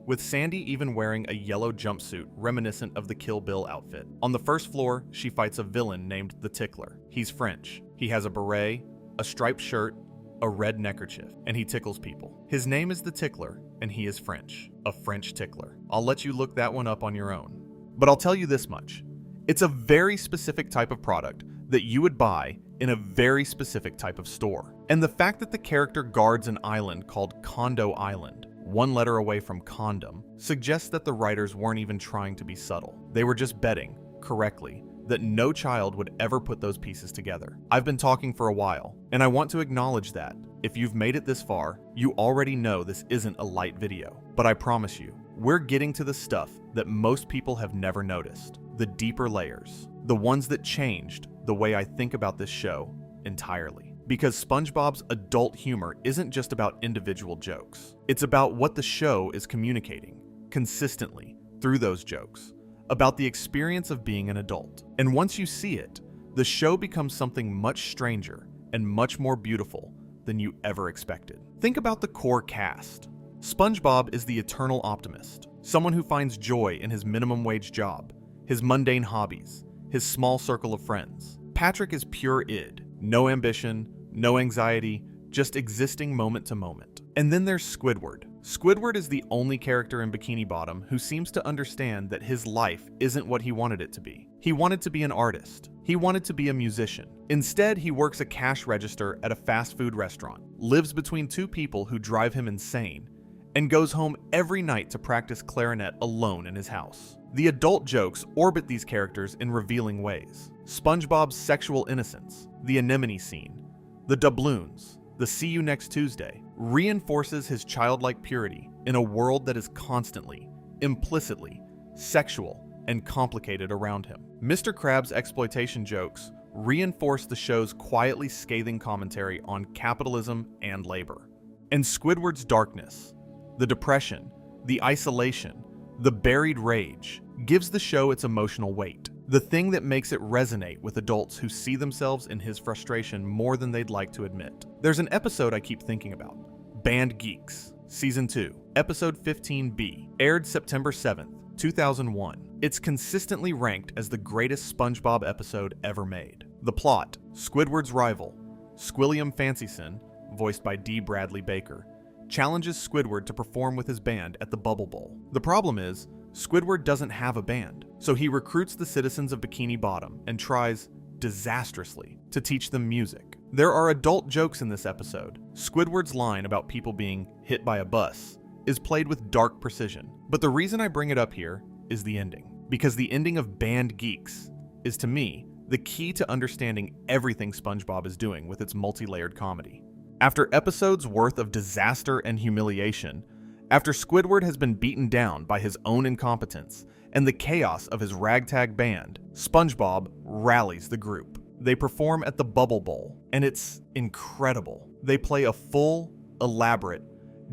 with Sandy even wearing a yellow jumpsuit reminiscent of the Kill Bill outfit. On the first floor, she fights a villain named the Tickler. He's French. He has a beret, a striped shirt, a red neckerchief, and he tickles people. His name is the Tickler, and he is French. A French tickler. I'll let you look that one up on your own. But I'll tell you this much. It's a very specific type of product that you would buy in a very specific type of store. And the fact that the character guards an island called Condo Island, one letter away from condom, suggests that the writers weren't even trying to be subtle. They were just betting, correctly, that no child would ever put those pieces together. I've been talking for a while, and I want to acknowledge that. If you've made it this far, you already know this isn't a light video. But I promise you, we're getting to the stuff that most people have never noticed. The deeper layers. The ones that changed the way I think about this show entirely. Because SpongeBob's adult humor isn't just about individual jokes. It's about what the show is communicating, consistently, through those jokes, about the experience of being an adult. And once you see it, the show becomes something much stranger and much more beautiful than you ever expected. Think about the core cast. SpongeBob is the eternal optimist, someone who finds joy in his minimum wage job, his mundane hobbies, his small circle of friends. Patrick is pure id, no ambition, no anxiety, just existing moment to moment. And then there's Squidward. Squidward is the only character in Bikini Bottom who seems to understand that his life isn't what he wanted it to be. He wanted to be an artist. He wanted to be a musician. Instead, he works a cash register at a fast food restaurant, lives between two people who drive him insane, and goes home every night to practice clarinet alone in his house. The adult jokes orbit these characters in revealing ways. SpongeBob's sexual innocence, the anemone scene, the doubloons, the see you next Tuesday, reinforces his childlike purity in a world that is constantly, implicitly, sexual and complicated around him. Mr. Krabs' exploitation jokes reinforce the show's quietly scathing commentary on capitalism and labor. And Squidward's darkness, the depression, the isolation, the buried rage, gives the show its emotional weight, the thing that makes it resonate with adults who see themselves in his frustration more than they'd like to admit. There's an episode I keep thinking about, Band Geeks, Season 2, Episode 15B, aired September 7th, 2001. It's consistently ranked as the greatest SpongeBob episode ever made. The plot: Squidward's rival, Squilliam Fancyson, voiced by D. Bradley Baker, challenges Squidward to perform with his band at the Bubble Bowl. The problem is, Squidward doesn't have a band, so he recruits the citizens of Bikini Bottom and tries, disastrously, to teach them music. There are adult jokes in this episode. Squidward's line about people being hit by a bus is played with dark precision. But the reason I bring it up here is the ending. Because the ending of Band Geeks is, to me, the key to understanding everything SpongeBob is doing with its multi-layered comedy. After episodes worth of disaster and humiliation, after Squidward has been beaten down by his own incompetence and the chaos of his ragtag band, SpongeBob rallies the group. They perform at the Bubble Bowl, and it's incredible. They play a full, elaborate,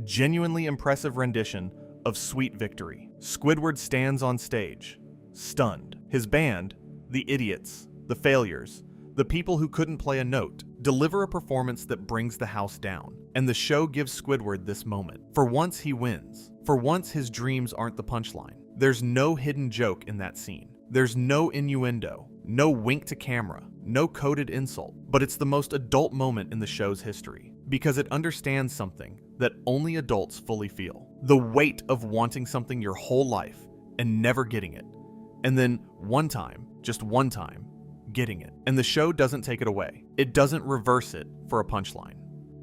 genuinely impressive rendition of Sweet Victory. Squidward stands on stage, stunned. His band, the idiots, the failures, the people who couldn't play a note, deliver a performance that brings the house down. And the show gives Squidward this moment. For once, he wins. For once, his dreams aren't the punchline. There's no hidden joke in that scene. There's no innuendo, no wink to camera, no coded insult. But it's the most adult moment in the show's history, because it understands something that only adults fully feel. The weight of wanting something your whole life and never getting it. And then one time, just one time, getting it. And the show doesn't take it away. It doesn't reverse it for a punchline.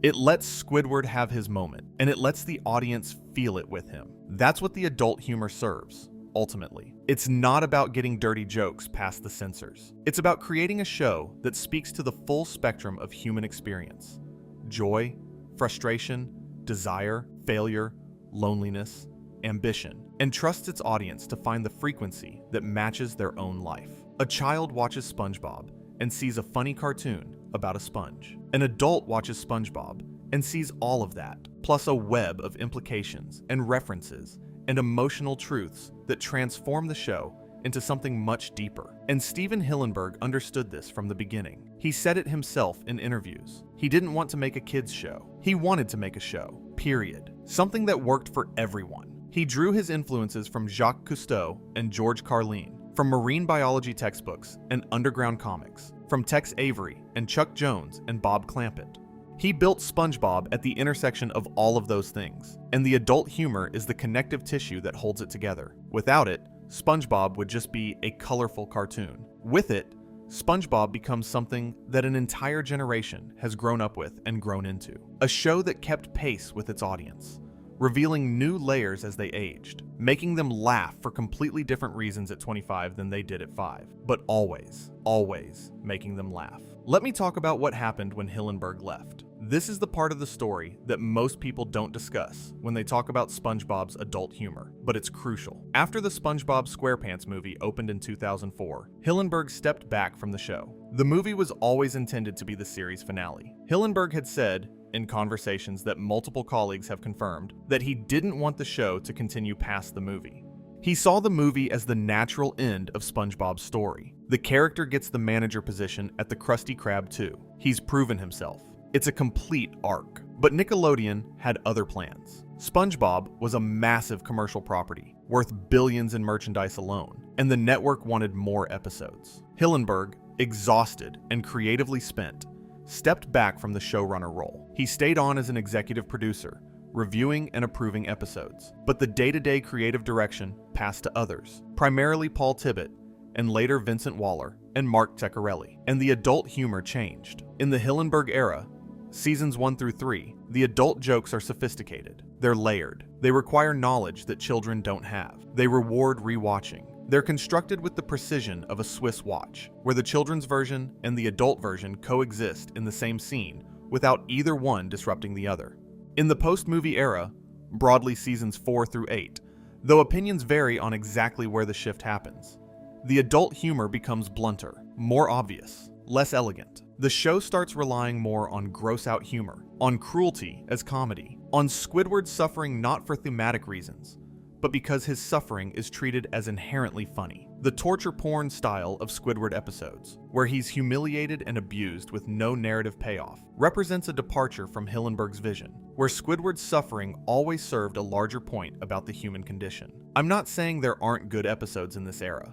It lets Squidward have his moment, and it lets the audience feel it with him. That's what the adult humor serves, ultimately. It's not about getting dirty jokes past the censors. It's about creating a show that speaks to the full spectrum of human experience: joy, frustration, desire, failure, loneliness, ambition, and trusts its audience to find the frequency that matches their own life. A child watches SpongeBob and sees a funny cartoon about a sponge. An adult watches SpongeBob and sees all of that, plus a web of implications and references and emotional truths that transform the show into something much deeper. And Steven Hillenburg understood this from the beginning. He said it himself in interviews. He didn't want to make a kids show. He wanted to make a show, period. Something that worked for everyone. He drew his influences from Jacques Cousteau and George Carlin, from marine biology textbooks and underground comics, from Tex Avery and Chuck Jones and Bob Clampett. He built SpongeBob at the intersection of all of those things, and the adult humor is the connective tissue that holds it together. Without it, SpongeBob would just be a colorful cartoon. With it, SpongeBob becomes something that an entire generation has grown up with and grown into. A show that kept pace with its audience, revealing new layers as they aged, making them laugh for completely different reasons at 25 than they did at 5, but always, always making them laugh. Let me talk about what happened when Hillenburg left. This is the part of the story that most people don't discuss when they talk about SpongeBob's adult humor, but it's crucial. After the SpongeBob SquarePants movie opened in 2004, Hillenburg stepped back from the show. The movie was always intended to be the series finale. Hillenburg had said, in conversations that multiple colleagues have confirmed, that he didn't want the show to continue past the movie. He saw the movie as the natural end of SpongeBob's story. The character gets the manager position at the Krusty Krab 2. He's proven himself. It's a complete arc. But Nickelodeon had other plans. SpongeBob was a massive commercial property, worth billions in merchandise alone, and the network wanted more episodes. Hillenburg, exhausted and creatively spent, stepped back from the showrunner role. He stayed on as an executive producer, reviewing and approving episodes, but the day-to-day creative direction passed to others, primarily Paul Tibbitt, and later Vincent Waller and Mark Teccarelli, and the adult humor changed. In the Hillenburg era, seasons 1 through 3, the adult jokes are sophisticated. They're layered. They require knowledge that children don't have. They reward rewatching. They're constructed with the precision of a Swiss watch, where the children's version and the adult version coexist in the same scene without either one disrupting the other. In the post-movie era, broadly seasons 4 through 8, though opinions vary on exactly where the shift happens, the adult humor becomes blunter, more obvious, less elegant. The show starts relying more on gross-out humor, on cruelty as comedy, on Squidward suffering not for thematic reasons, but because his suffering is treated as inherently funny. The torture porn style of Squidward episodes, where he's humiliated and abused with no narrative payoff, represents a departure from Hillenburg's vision, where Squidward's suffering always served a larger point about the human condition. I'm not saying there aren't good episodes in this era.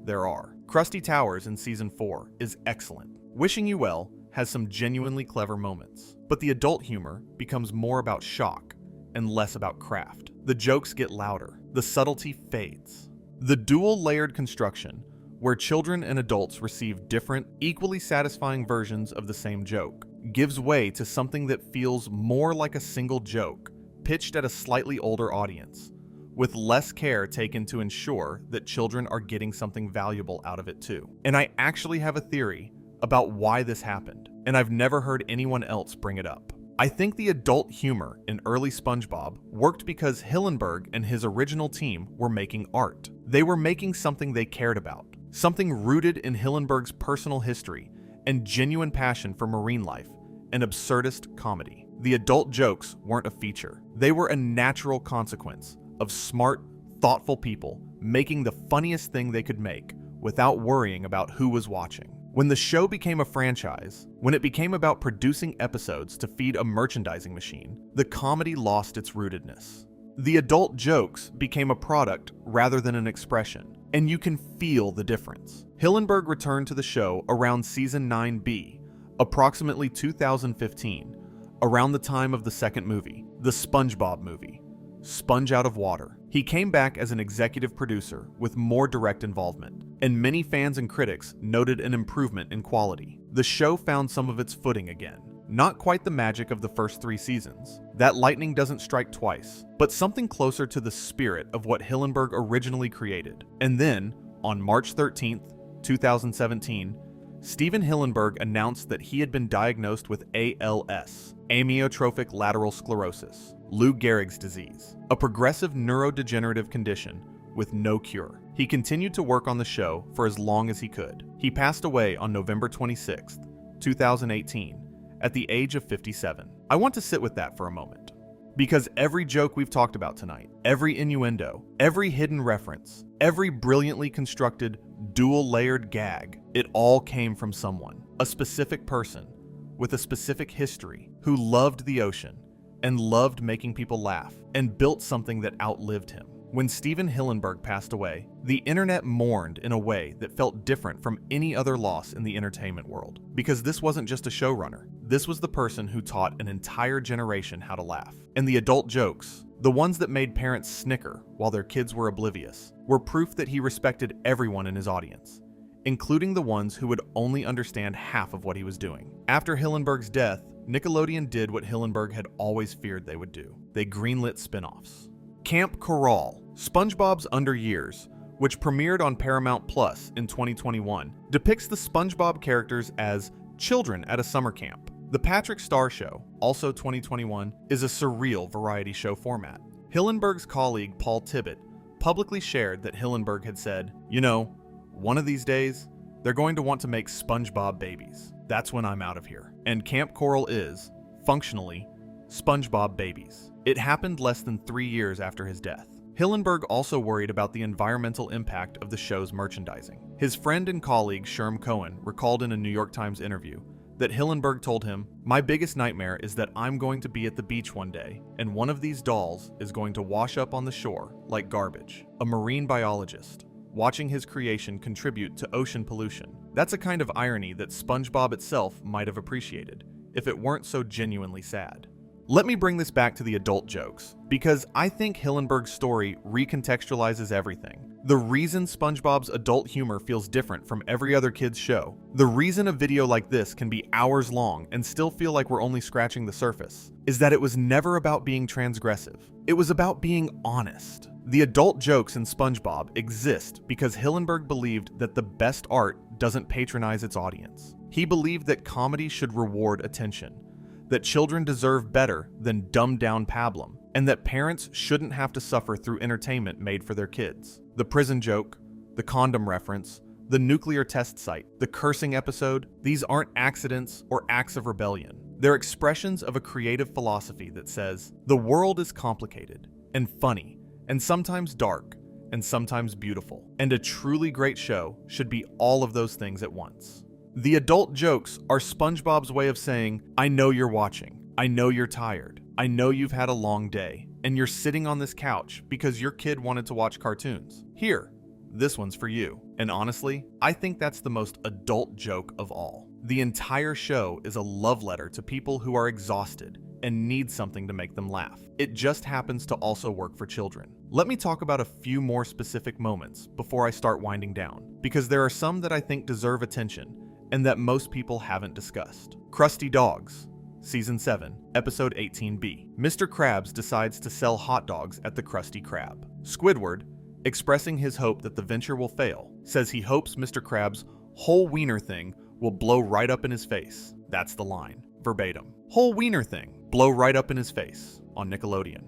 There are. Krusty Towers in Season 4 is excellent. Wishing You Well has some genuinely clever moments, but the adult humor becomes more about shock and less about craft. The jokes get louder. The subtlety fades. The dual-layered construction, where children and adults receive different, equally satisfying versions of the same joke, gives way to something that feels more like a single joke, pitched at a slightly older audience, with less care taken to ensure that children are getting something valuable out of it too. And I actually have a theory about why this happened, and I've never heard anyone else bring it up. I think the adult humor in early SpongeBob worked because Hillenburg and his original team were making art. They were making something they cared about, something rooted in Hillenburg's personal history and genuine passion for marine life and absurdist comedy. The adult jokes weren't a feature. They were a natural consequence of smart, thoughtful people making the funniest thing they could make without worrying about who was watching. When the show became a franchise, when it became about producing episodes to feed a merchandising machine, the comedy lost its rootedness. The adult jokes became a product rather than an expression, and you can feel the difference. Hillenburg returned to the show around Season 9B, approximately 2015, around the time of the second movie, the SpongeBob movie, Sponge Out of Water. He came back as an executive producer with more direct involvement, and many fans and critics noted an improvement in quality. The show found some of its footing again. Not quite the magic of the first 3 seasons. That lightning doesn't strike twice, but something closer to the spirit of what Hillenburg originally created. And then, on March 13th, 2017, Steven Hillenburg announced that he had been diagnosed with ALS, amyotrophic lateral sclerosis, Lou Gehrig's disease, a progressive neurodegenerative condition with no cure. He continued to work on the show for as long as he could. He passed away on November 26th, 2018, at the age of 57. I want to sit with that for a moment, because every joke we've talked about tonight, every innuendo, every hidden reference, every brilliantly constructed dual-layered gag, it all came from someone, a specific person with a specific history who loved the ocean and loved making people laugh and built something that outlived him. When Steven Hillenburg passed away, the internet mourned in a way that felt different from any other loss in the entertainment world. Because this wasn't just a showrunner. This was the person who taught an entire generation how to laugh. And the adult jokes, the ones that made parents snicker while their kids were oblivious, were proof that he respected everyone in his audience, including the ones who would only understand half of what he was doing. After Hillenburg's death, Nickelodeon did what Hillenburg had always feared they would do. They greenlit spin-offs. Camp Coral, SpongeBob's Under Years, which premiered on Paramount Plus in 2021, depicts the SpongeBob characters as children at a summer camp. The Patrick Star Show, also 2021, is a surreal variety show format. Hillenburg's colleague Paul Tibbitt publicly shared that Hillenburg had said, "You know, one of these days, they're going to want to make SpongeBob babies. That's when I'm out of here." And Camp Coral is, functionally, SpongeBob Babies. It happened less than 3 years after his death. Hillenburg also worried about the environmental impact of the show's merchandising. His friend and colleague Sherm Cohen recalled in a New York Times interview that Hillenburg told him, "My biggest nightmare is that I'm going to be at the beach one day, and one of these dolls is going to wash up on the shore like garbage." A marine biologist, watching his creation contribute to ocean pollution. That's a kind of irony that SpongeBob itself might have appreciated, if it weren't so genuinely sad. Let me bring this back to the adult jokes, because I think Hillenburg's story recontextualizes everything. The reason SpongeBob's adult humor feels different from every other kid's show, the reason a video like this can be hours long and still feel like we're only scratching the surface, is that it was never about being transgressive. It was about being honest. The adult jokes in SpongeBob exist because Hillenburg believed that the best art doesn't patronize its audience. He believed that comedy should reward attention, that children deserve better than dumbed-down pablum, and that parents shouldn't have to suffer through entertainment made for their kids. The prison joke, the condom reference, the nuclear test site, the cursing episode, these aren't accidents or acts of rebellion. They're expressions of a creative philosophy that says, the world is complicated and funny and sometimes dark and sometimes beautiful, and a truly great show should be all of those things at once. The adult jokes are SpongeBob's way of saying, I know you're watching, I know you're tired, I know you've had a long day, and you're sitting on this couch because your kid wanted to watch cartoons. Here, this one's for you. And honestly, I think that's the most adult joke of all. The entire show is a love letter to people who are exhausted and need something to make them laugh. It just happens to also work for children. Let me talk about a few more specific moments before I start winding down, because there are some that I think deserve attention and that most people haven't discussed. Krusty Dogs, Season 7, Episode 18B. Mr. Krabs decides to sell hot dogs at the Krusty Krab. Squidward, expressing his hope that the venture will fail, says he hopes Mr. Krabs' whole wiener thing will blow right up in his face. That's the line, verbatim. Whole wiener thing, blow right up in his face, on Nickelodeon.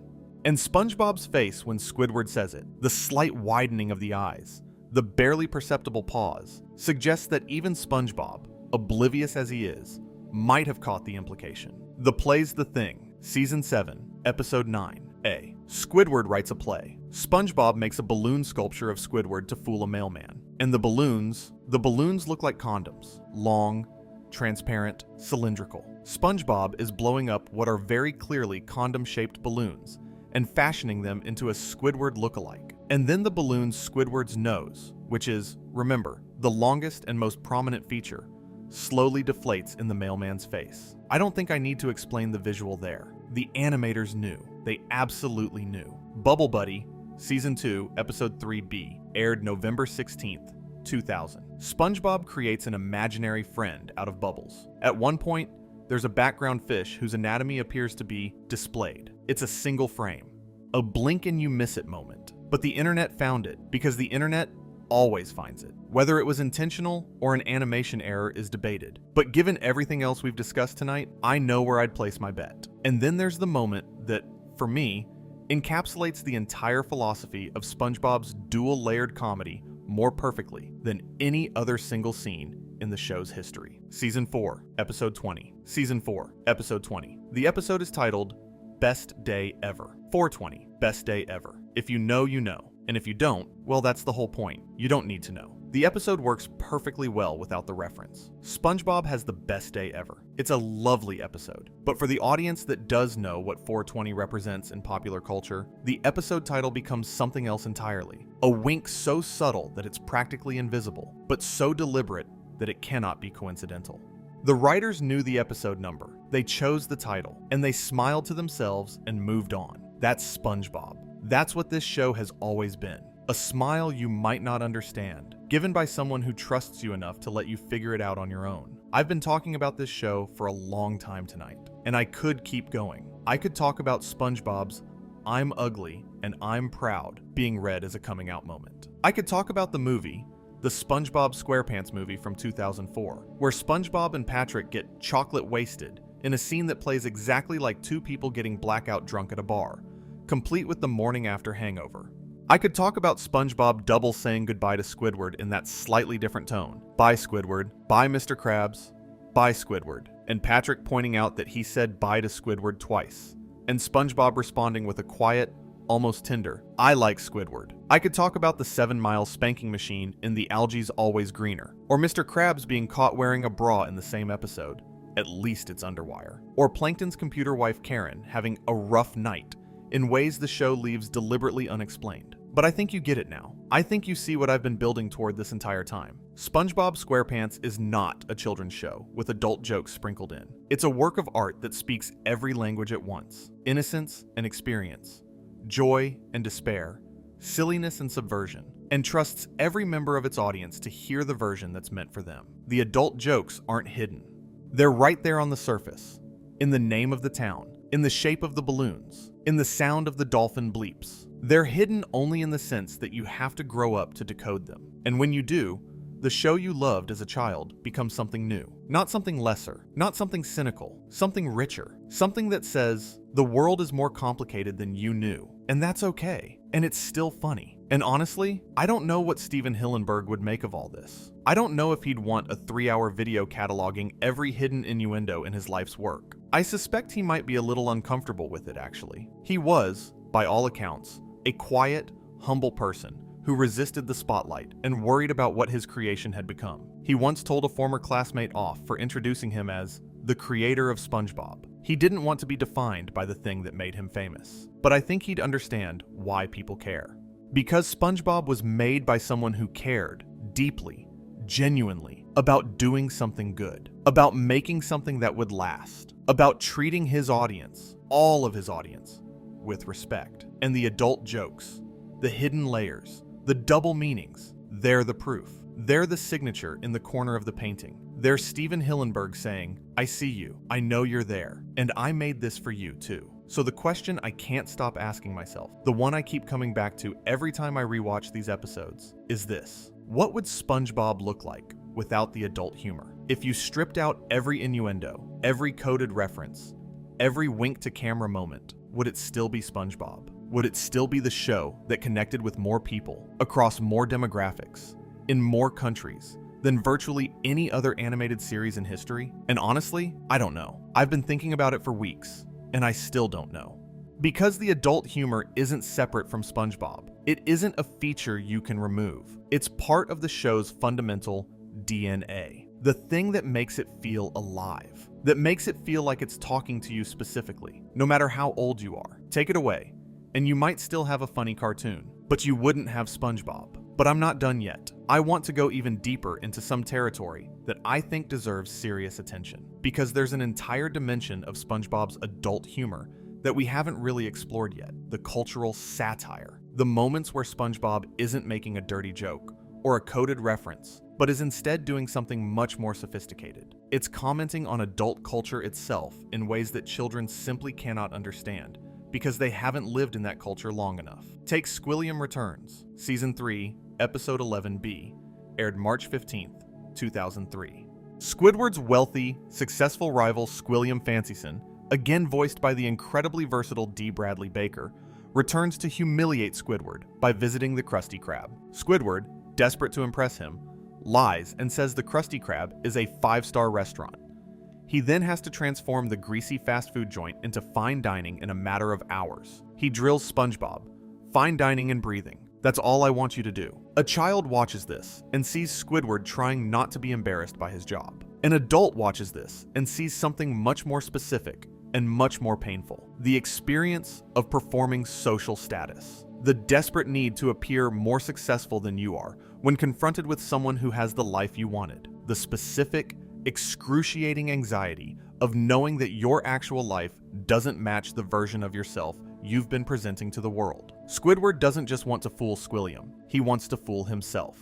And SpongeBob's face when Squidward says it, the slight widening of the eyes, the barely perceptible pause, suggests that even SpongeBob, oblivious as he is, might have caught the implication. The play's The Thing, Season 7, Episode 9A. Squidward writes a play. SpongeBob makes a balloon sculpture of Squidward to fool a mailman. And the balloons look like condoms. Long, transparent, cylindrical. SpongeBob is blowing up what are very clearly condom-shaped balloons and fashioning them into a Squidward look-alike. And then the balloon's Squidward's nose, which is, remember, the longest and most prominent feature, slowly deflates in the mailman's face. I don't think I need to explain the visual there. The animators knew. They absolutely knew. Bubble Buddy, Season 2, Episode 3B, aired November 16th, 2000. SpongeBob creates an imaginary friend out of bubbles. At one point, there's a background fish whose anatomy appears to be displayed. It's a single frame. A blink and you miss it moment. But the internet found it, because the internet always finds it. Whether it was intentional or an animation error is debated. But given everything else we've discussed tonight, I know where I'd place my bet. And then there's the moment that, for me, encapsulates the entire philosophy of SpongeBob's dual-layered comedy more perfectly than any other single scene in the show's history. Season 4, Episode 20. Season 4, Episode 20. The episode is titled Best Day Ever. 420, Best Day Ever. If you know, you know. And if you don't, well, that's the whole point. You don't need to know. The episode works perfectly well without the reference. SpongeBob has the best day ever. It's a lovely episode. But for the audience that does know what 420 represents in popular culture, the episode title becomes something else entirely. A wink so subtle that it's practically invisible, but so deliberate that it cannot be coincidental. The writers knew the episode number. They chose the title, and they smiled to themselves and moved on. That's SpongeBob. That's what this show has always been. A smile you might not understand, given by someone who trusts you enough to let you figure it out on your own. I've been talking about this show for a long time tonight, and I could keep going. I could talk about SpongeBob's I'm ugly and I'm proud being read as a coming out moment. I could talk about the movie, the SpongeBob SquarePants movie from 2004, where SpongeBob and Patrick get chocolate wasted in a scene that plays exactly like two people getting blackout drunk at a bar, complete with the morning after hangover. I could talk about SpongeBob double saying goodbye to Squidward in that slightly different tone. Bye Squidward, bye Mr. Krabs, bye Squidward, and Patrick pointing out that he said bye to Squidward twice, and SpongeBob responding with a quiet, almost tender, I like Squidward. I could talk about the 7-mile spanking machine in The Algae's Always Greener, or Mr. Krabs being caught wearing a bra in the same episode, at least it's underwire. Or Plankton's computer wife Karen having a rough night in ways the show leaves deliberately unexplained. But I think you get it now. I think you see what I've been building toward this entire time. SpongeBob SquarePants is not a children's show with adult jokes sprinkled in. It's a work of art that speaks every language at once: innocence and experience, joy and despair, silliness and subversion, and trusts every member of its audience to hear the version that's meant for them. The adult jokes aren't hidden. They're right there on the surface, in the name of the town, in the shape of the balloons, in the sound of the dolphin bleeps. They're hidden only in the sense that you have to grow up to decode them. And when you do, the show you loved as a child becomes something new. Not something lesser, not something cynical, something richer, something that says, the world is more complicated than you knew. And that's okay. And it's still funny. And honestly, I don't know what Steven Hillenburg would make of all this. I don't know if he'd want a 3-hour video cataloging every hidden innuendo in his life's work. I suspect he might be a little uncomfortable with it, actually. He was, by all accounts, a quiet, humble person who resisted the spotlight and worried about what his creation had become. He once told a former classmate off for introducing him as the creator of SpongeBob. He didn't want to be defined by the thing that made him famous. But I think he'd understand why people care. Because SpongeBob was made by someone who cared deeply, genuinely, about doing something good, about making something that would last, about treating his audience, all of his audience, with respect. And the adult jokes, the hidden layers, the double meanings, they're the proof. They're the signature in the corner of the painting. They're Steven Hillenburg saying, I see you, I know you're there, and I made this for you too. So the question I can't stop asking myself, the one I keep coming back to every time I rewatch these episodes, is this. What would SpongeBob look like without the adult humor? If you stripped out every innuendo, every coded reference, every wink to camera moment, would it still be SpongeBob? Would it still be the show that connected with more people, across more demographics, in more countries, than virtually any other animated series in history? And honestly, I don't know. I've been thinking about it for weeks, and I still don't know. Because the adult humor isn't separate from SpongeBob, it isn't a feature you can remove. It's part of the show's fundamental DNA. The thing that makes it feel alive, that makes it feel like it's talking to you specifically, no matter how old you are. Take it away, and you might still have a funny cartoon, but you wouldn't have SpongeBob. But I'm not done yet. I want to go even deeper into some territory that I think deserves serious attention, because there's an entire dimension of SpongeBob's adult humor that we haven't really explored yet: the cultural satire. The moments where SpongeBob isn't making a dirty joke or a coded reference, but is instead doing something much more sophisticated. It's commenting on adult culture itself in ways that children simply cannot understand, because they haven't lived in that culture long enough. Take Squilliam Returns, Season 3, Episode 11B, aired March 15th, 2003. Squidward's wealthy, successful rival Squilliam Fancyson, again voiced by the incredibly versatile D. Bradley Baker, returns to humiliate Squidward by visiting the Krusty Krab. Squidward, desperate to impress him, lies and says the Krusty Krab is a 5-star restaurant. He then has to transform the greasy fast food joint into fine dining in a matter of hours. He drills SpongeBob, fine dining and breathing. That's all I want you to do. A child watches this and sees Squidward trying not to be embarrassed by his job. An adult watches this and sees something much more specific and much more painful: the experience of performing social status. The desperate need to appear more successful than you are when confronted with someone who has the life you wanted. The specific, excruciating anxiety of knowing that your actual life doesn't match the version of yourself you've been presenting to the world. Squidward doesn't just want to fool Squilliam, he wants to fool himself.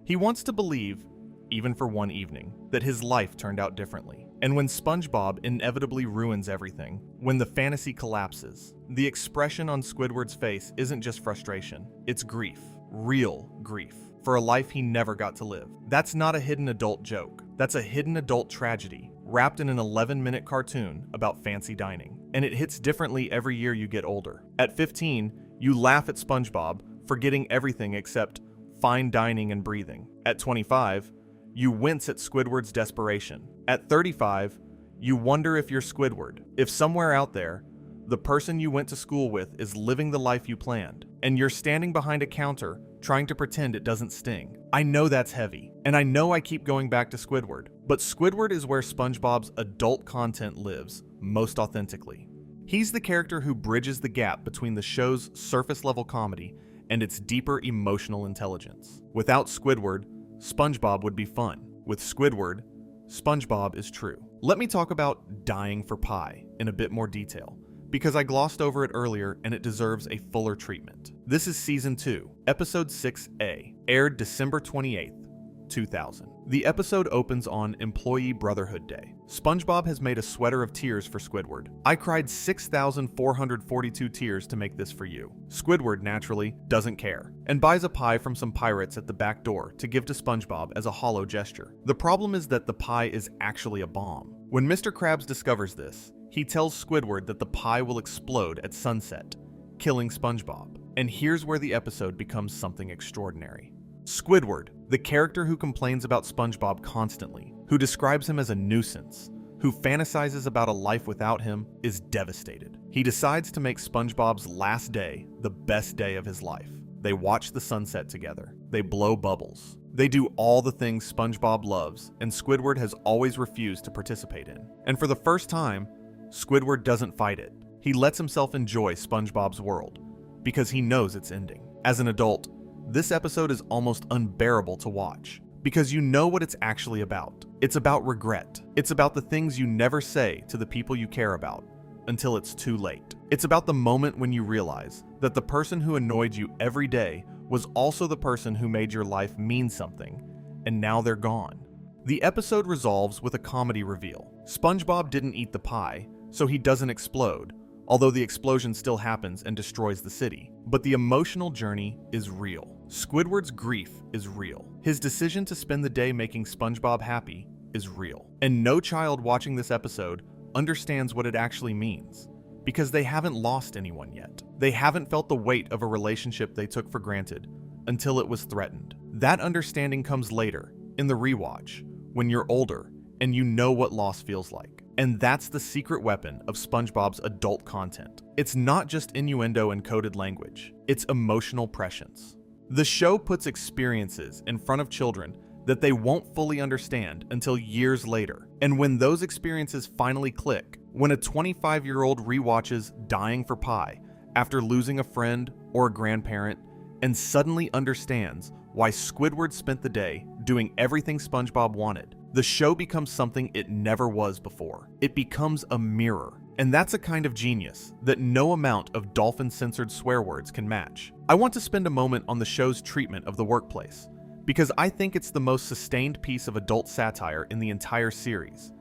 He wants to believe, even for one evening, that his life turned out differently. And when SpongeBob inevitably ruins everything, when the fantasy collapses, the expression on Squidward's face isn't just frustration, it's grief. Real grief. For a life he never got to live. That's not a hidden adult joke. That's a hidden adult tragedy, wrapped in an 11-minute cartoon about fancy dining. And it hits differently every year you get older. At 15, you laugh at SpongeBob, forgetting everything except fine dining and breathing. At 25, you wince at Squidward's desperation. At 35, you wonder if you're Squidward, if somewhere out there, the person you went to school with is living the life you planned, and you're standing behind a counter trying to pretend it doesn't sting. I know that's heavy, and I know I keep going back to Squidward, but Squidward is where SpongeBob's adult content lives most authentically. He's the character who bridges the gap between the show's surface-level comedy and its deeper emotional intelligence. Without Squidward, SpongeBob would be fun. With Squidward, SpongeBob is true. Let me talk about dying for pie in a bit more detail, because I glossed over it earlier and it deserves a fuller treatment. This is Season 2, Episode 6A, aired December 28th, 2000. The episode opens on Employee Brotherhood Day. SpongeBob has made a sweater of tears for Squidward. I cried 6,442 tears to make this for you. Squidward, naturally, doesn't care, and buys a pie from some pirates at the back door to give to SpongeBob as a hollow gesture. The problem is that the pie is actually a bomb. When Mr. Krabs discovers this, he tells Squidward that the pie will explode at sunset, killing SpongeBob. And here's where the episode becomes something extraordinary. Squidward, the character who complains about SpongeBob constantly, who describes him as a nuisance, who fantasizes about a life without him, is devastated. He decides to make SpongeBob's last day the best day of his life. They watch the sunset together. They blow bubbles. They do all the things SpongeBob loves, and Squidward has always refused to participate in. And for the first time, Squidward doesn't fight it. He lets himself enjoy SpongeBob's world, because he knows it's ending. As an adult, this episode is almost unbearable to watch, because you know what it's actually about. It's about regret. It's about the things you never say to the people you care about, until it's too late. It's about the moment when you realize that the person who annoyed you every day was also the person who made your life mean something, and now they're gone. The episode resolves with a comedy reveal. SpongeBob didn't eat the pie, so he doesn't explode, although the explosion still happens and destroys the city. But the emotional journey is real. Squidward's grief is real. His decision to spend the day making SpongeBob happy is real. And no child watching this episode understands what it actually means, because they haven't lost anyone yet. They haven't felt the weight of a relationship they took for granted until it was threatened. That understanding comes later, in the rewatch, when you're older and you know what loss feels like. And that's the secret weapon of SpongeBob's adult content. It's not just innuendo and coded language, it's emotional prescience. The show puts experiences in front of children that they won't fully understand until years later. And when those experiences finally click, when a 25-year-old rewatches Dying for Pie after losing a friend or a grandparent and suddenly understands why Squidward spent the day doing everything SpongeBob wanted, the show becomes something it never was before. It becomes a mirror. And that's a kind of genius that no amount of dolphin-censored swear words can match. I want to spend a moment on the show's treatment of the workplace, because I think it's the most sustained piece of adult satire in the entire series.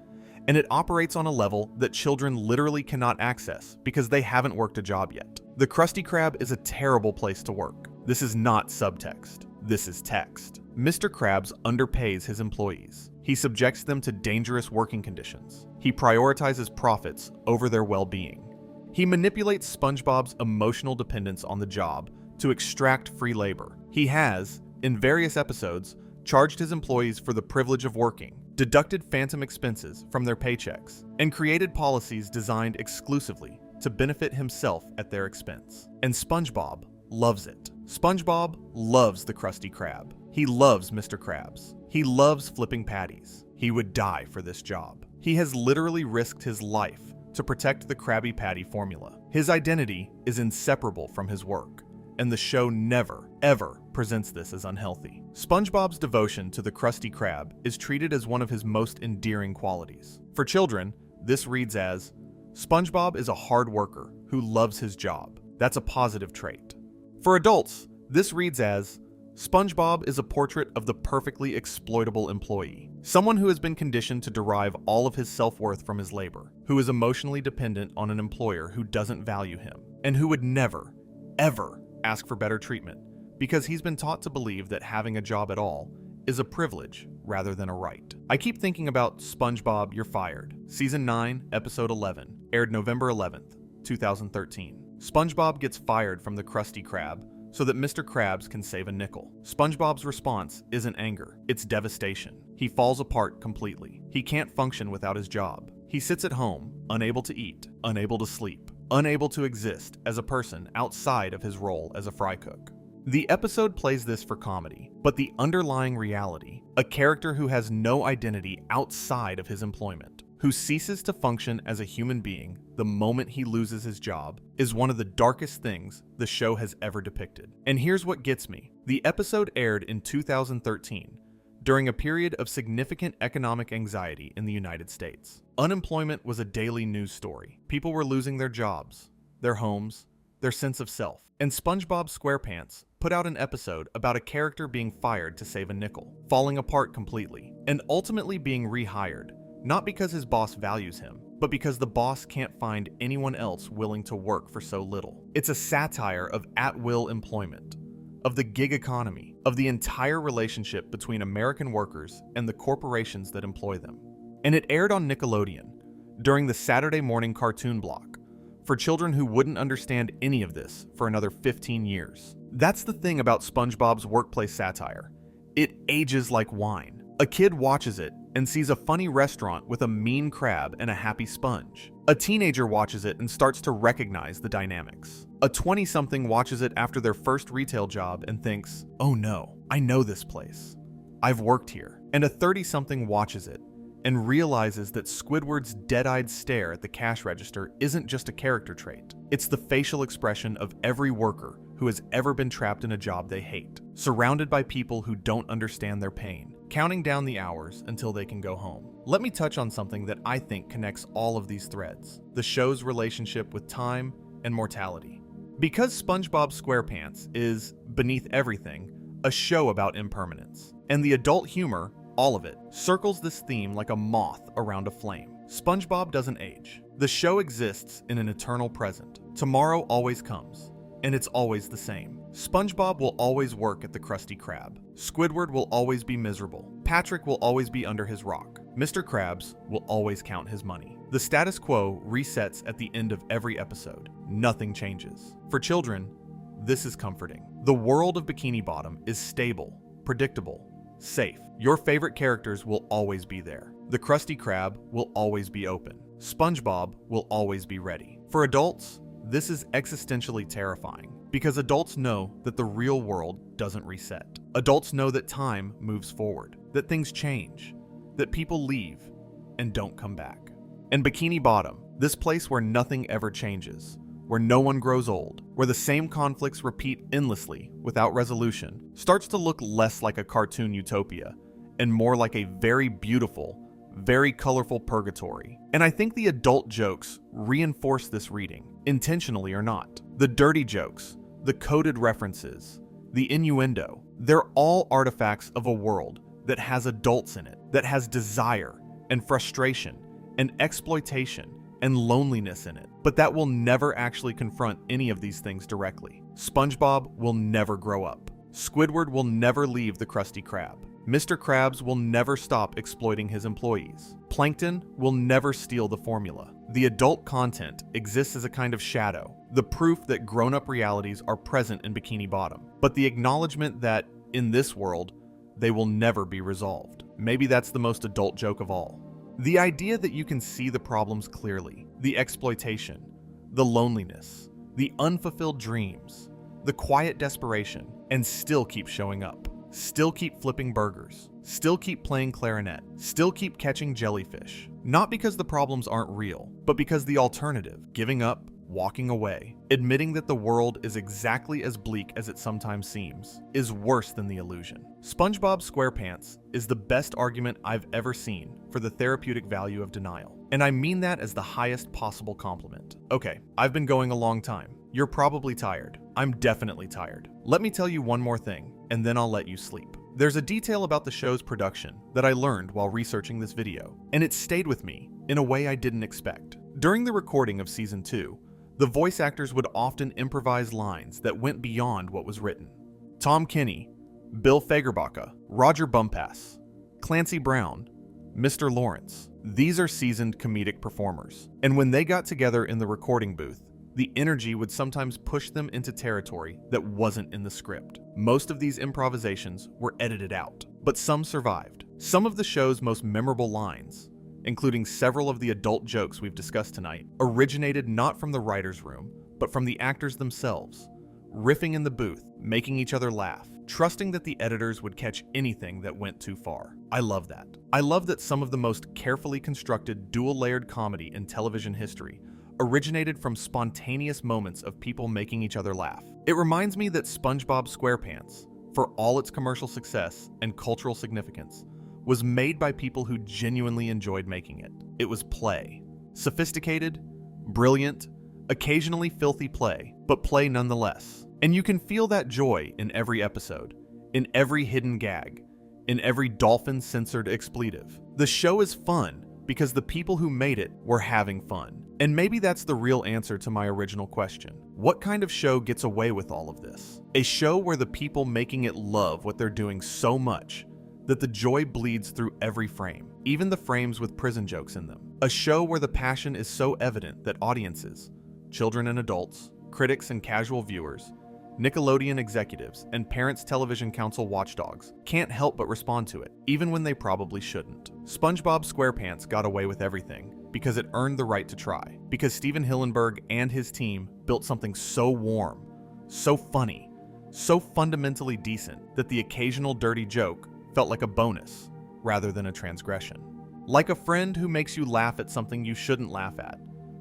And it operates on a level that children literally cannot access because they haven't worked a job yet. The Krusty Krab is a terrible place to work. This is not subtext. This is text. Mr. Krabs underpays his employees. He subjects them to dangerous working conditions. He prioritizes profits over their well-being. He manipulates SpongeBob's emotional dependence on the job to extract free labor. He has, in various episodes, charged his employees for the privilege of working, deducted phantom expenses from their paychecks, and created policies designed exclusively to benefit himself at their expense. And SpongeBob loves it. SpongeBob loves the Krusty Krab. He loves Mr. Krabs. He loves flipping patties. He would die for this job. He has literally risked his life to protect the Krabby Patty formula. His identity is inseparable from his work, and the show never, ever presents this as unhealthy. SpongeBob's devotion to the Krusty Krab is treated as one of his most endearing qualities. For children, this reads as, SpongeBob is a hard worker who loves his job. That's a positive trait. For adults, this reads as, SpongeBob is a portrait of the perfectly exploitable employee, someone who has been conditioned to derive all of his self-worth from his labor, who is emotionally dependent on an employer who doesn't value him, and who would never, ever ask for better treatment because he's been taught to believe that having a job at all is a privilege rather than a right. I keep thinking about SpongeBob, You're Fired, Season 9, Episode 11, aired November 11th, 2013. SpongeBob gets fired from the Krusty Krab so that Mr. Krabs can save a nickel. SpongeBob's response isn't anger, it's devastation. He falls apart completely. He can't function without his job. He sits at home, unable to eat, unable to sleep, unable to exist as a person outside of his role as a fry cook. The episode plays this for comedy, but the underlying reality, a character who has no identity outside of his employment, who ceases to function as a human being the moment he loses his job, is one of the darkest things the show has ever depicted. And here's what gets me. The episode aired in 2013, during a period of significant economic anxiety in the United States. Unemployment was a daily news story. People were losing their jobs, their homes, their sense of self. And SpongeBob SquarePants put out an episode about a character being fired to save a nickel, falling apart completely, and ultimately being rehired, not because his boss values him, but because the boss can't find anyone else willing to work for so little. It's a satire of at-will employment, of the gig economy, of the entire relationship between American workers and the corporations that employ them. And it aired on Nickelodeon during the Saturday morning cartoon block for children who wouldn't understand any of this for another 15 years. That's the thing about SpongeBob's workplace satire. It ages like wine. A kid watches it and sees a funny restaurant with a mean crab and a happy sponge. A teenager watches it and starts to recognize the dynamics. A 20-something watches it after their first retail job and thinks, "Oh no, I know this place. I've worked here." And a 30-something watches it and realizes that Squidward's dead-eyed stare at the cash register isn't just a character trait. It's the facial expression of every worker who has ever been trapped in a job they hate, surrounded by people who don't understand their pain, counting down the hours until they can go home. Let me touch on something that I think connects all of these threads: the show's relationship with time and mortality. Because SpongeBob SquarePants is, beneath everything, a show about impermanence, and the adult humor, all of it, circles this theme like a moth around a flame. SpongeBob doesn't age. The show exists in an eternal present. Tomorrow always comes, and it's always the same. SpongeBob will always work at the Krusty Krab. Squidward will always be miserable. Patrick will always be under his rock. Mr. Krabs will always count his money. The status quo resets at the end of every episode. Nothing changes. For children, this is comforting. The world of Bikini Bottom is stable, predictable, safe. Your favorite characters will always be there. The Krusty Krab will always be open. SpongeBob will always be ready. For adults, this is existentially terrifying because adults know that the real world doesn't reset. Adults know that time moves forward, that things change, that people leave and don't come back. And Bikini Bottom, this place where nothing ever changes, where no one grows old, where the same conflicts repeat endlessly without resolution, starts to look less like a cartoon utopia and more like a very beautiful, very colorful purgatory. And I think the adult jokes reinforce this reading, intentionally or not. The dirty jokes, the coded references, the innuendo, they're all artifacts of a world that has adults in it, that has desire and frustration and exploitation and loneliness in it, but that will never actually confront any of these things directly. SpongeBob will never grow up. Squidward will never leave the Krusty Krab. Mr. Krabs will never stop exploiting his employees. Plankton will never steal the formula. The adult content exists as a kind of shadow, the proof that grown-up realities are present in Bikini Bottom, but the acknowledgement that, in this world, they will never be resolved. Maybe that's the most adult joke of all. The idea that you can see the problems clearly, the exploitation, the loneliness, the unfulfilled dreams, the quiet desperation, and still keep showing up. Still keep flipping burgers. Still keep playing clarinet. Still keep catching jellyfish. Not because the problems aren't real, but because the alternative, giving up, walking away, admitting that the world is exactly as bleak as it sometimes seems, is worse than the illusion. SpongeBob SquarePants is the best argument I've ever seen for the therapeutic value of denial. And I mean that as the highest possible compliment. Okay, I've been going a long time. You're probably tired. I'm definitely tired. Let me tell you one more thing, and then I'll let you sleep. There's a detail about the show's production that I learned while researching this video, and it stayed with me in a way I didn't expect. During the recording of Season 2, the voice actors would often improvise lines that went beyond what was written. Tom Kenny, Bill Fagerbakke, Roger Bumpass, Clancy Brown, Mr. Lawrence. These are seasoned comedic performers, and when they got together in the recording booth, the energy would sometimes push them into territory that wasn't in the script. Most of these improvisations were edited out, but some survived. Some of the show's most memorable lines, including several of the adult jokes we've discussed tonight, originated not from the writer's room, but from the actors themselves, riffing in the booth, making each other laugh, trusting that the editors would catch anything that went too far. I love that. I love that some of the most carefully constructed dual-layered comedy in television history originated from spontaneous moments of people making each other laugh. It reminds me that SpongeBob SquarePants, for all its commercial success and cultural significance, was made by people who genuinely enjoyed making it. It was play. Sophisticated, brilliant, occasionally filthy play, but play nonetheless. And you can feel that joy in every episode, in every hidden gag, in every dolphin-censored expletive. The show is fun because the people who made it were having fun. And maybe that's the real answer to my original question. What kind of show gets away with all of this? A show where the people making it love what they're doing so much that the joy bleeds through every frame, even the frames with prison jokes in them. A show where the passion is so evident that audiences, children and adults, critics and casual viewers, Nickelodeon executives, and Parents Television Council watchdogs can't help but respond to it, even when they probably shouldn't. SpongeBob SquarePants got away with everything because it earned the right to try, because Steven Hillenburg and his team built something so warm, so funny, so fundamentally decent that the occasional dirty joke felt like a bonus rather than a transgression. Like a friend who makes you laugh at something you shouldn't laugh at,